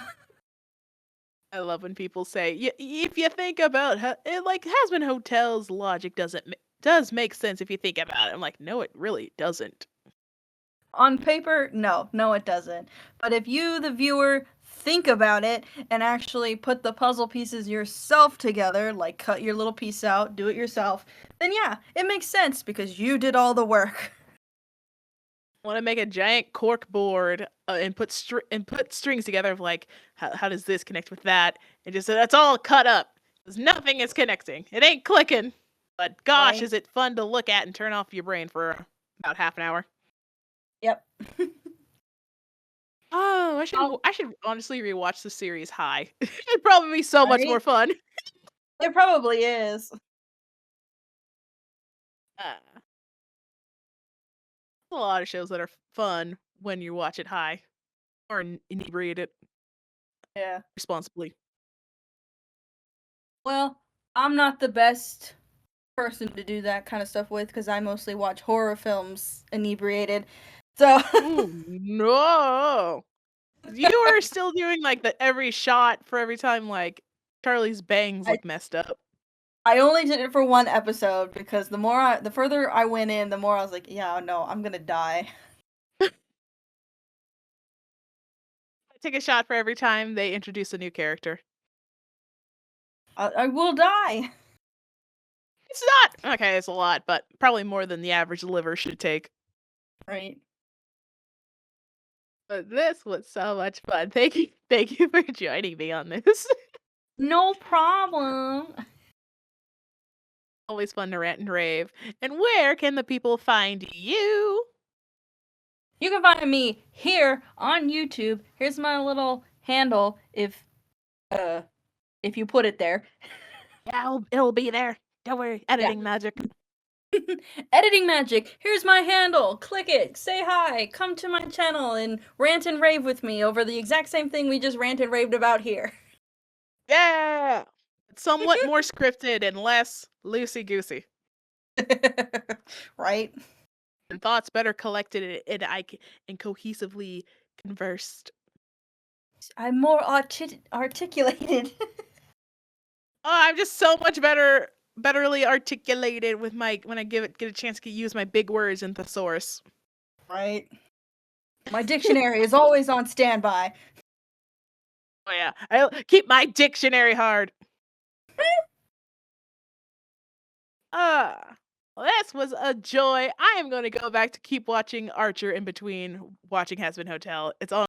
Speaker 1: I love when people say, if you think about like Hazbin Hotel's logic does make sense if you think about it. I'm like, no, it really doesn't.
Speaker 2: On paper, no, it doesn't. But if you, the viewer, think about it and actually put the puzzle pieces yourself together, like cut your little piece out, do it yourself, then yeah, it makes sense because you did all the work.
Speaker 1: Want to make a giant cork board and put strings together of like how does this connect with that, and just that's all cut up. There's nothing is connecting. It ain't clicking. But gosh,
Speaker 2: Right.
Speaker 1: is it fun to look at and turn off your brain for about half an hour.
Speaker 2: Yep.
Speaker 1: Oh, I should honestly rewatch the series High. It'd probably be so much more
Speaker 2: Right?
Speaker 1: fun.
Speaker 2: It probably is.
Speaker 1: Uh, a lot of shows that are fun when you watch it high or inebriate it
Speaker 2: Yeah.
Speaker 1: responsibly.
Speaker 2: Well, I'm not the best person to do that kind of stuff with because I mostly watch horror films inebriated. So
Speaker 1: Ooh, no. You are still doing like the every shot for every time like Charlie's bangs look messed up.
Speaker 2: I only did it for one episode because the further I went in, the more I was like, yeah, no, I'm gonna die.
Speaker 1: Take a shot for every time they introduce a new character.
Speaker 2: I will die.
Speaker 1: It's not okay, it's a lot, but probably more than the average liver should take.
Speaker 2: Right.
Speaker 1: But this was so much fun. Thank you for joining me on this.
Speaker 2: No problem.
Speaker 1: Always fun to rant and rave. And where can the people find you?
Speaker 2: You can find me here on YouTube. Here's my little handle if you put it there.
Speaker 1: Yeah, it'll be there. Don't worry, editing magic.
Speaker 2: Editing magic. Here's my handle. Click it. Say hi. Come to my channel and rant and rave with me over the exact same thing we just rant and raved about here.
Speaker 1: Yeah! It's somewhat more scripted and less loosey-goosey.
Speaker 2: Right?
Speaker 1: And thoughts better collected and cohesively conversed.
Speaker 2: I'm more articulated.
Speaker 1: Oh, I'm just so much betterly articulated with my when I get a chance to use my big words and thesaurus.
Speaker 2: Right? My dictionary is always on standby.
Speaker 1: Oh yeah, I'll keep my dictionary hard. Well, this was a joy. I am going to go back to keep watching Archer in between watching Hazbin Hotel. It's all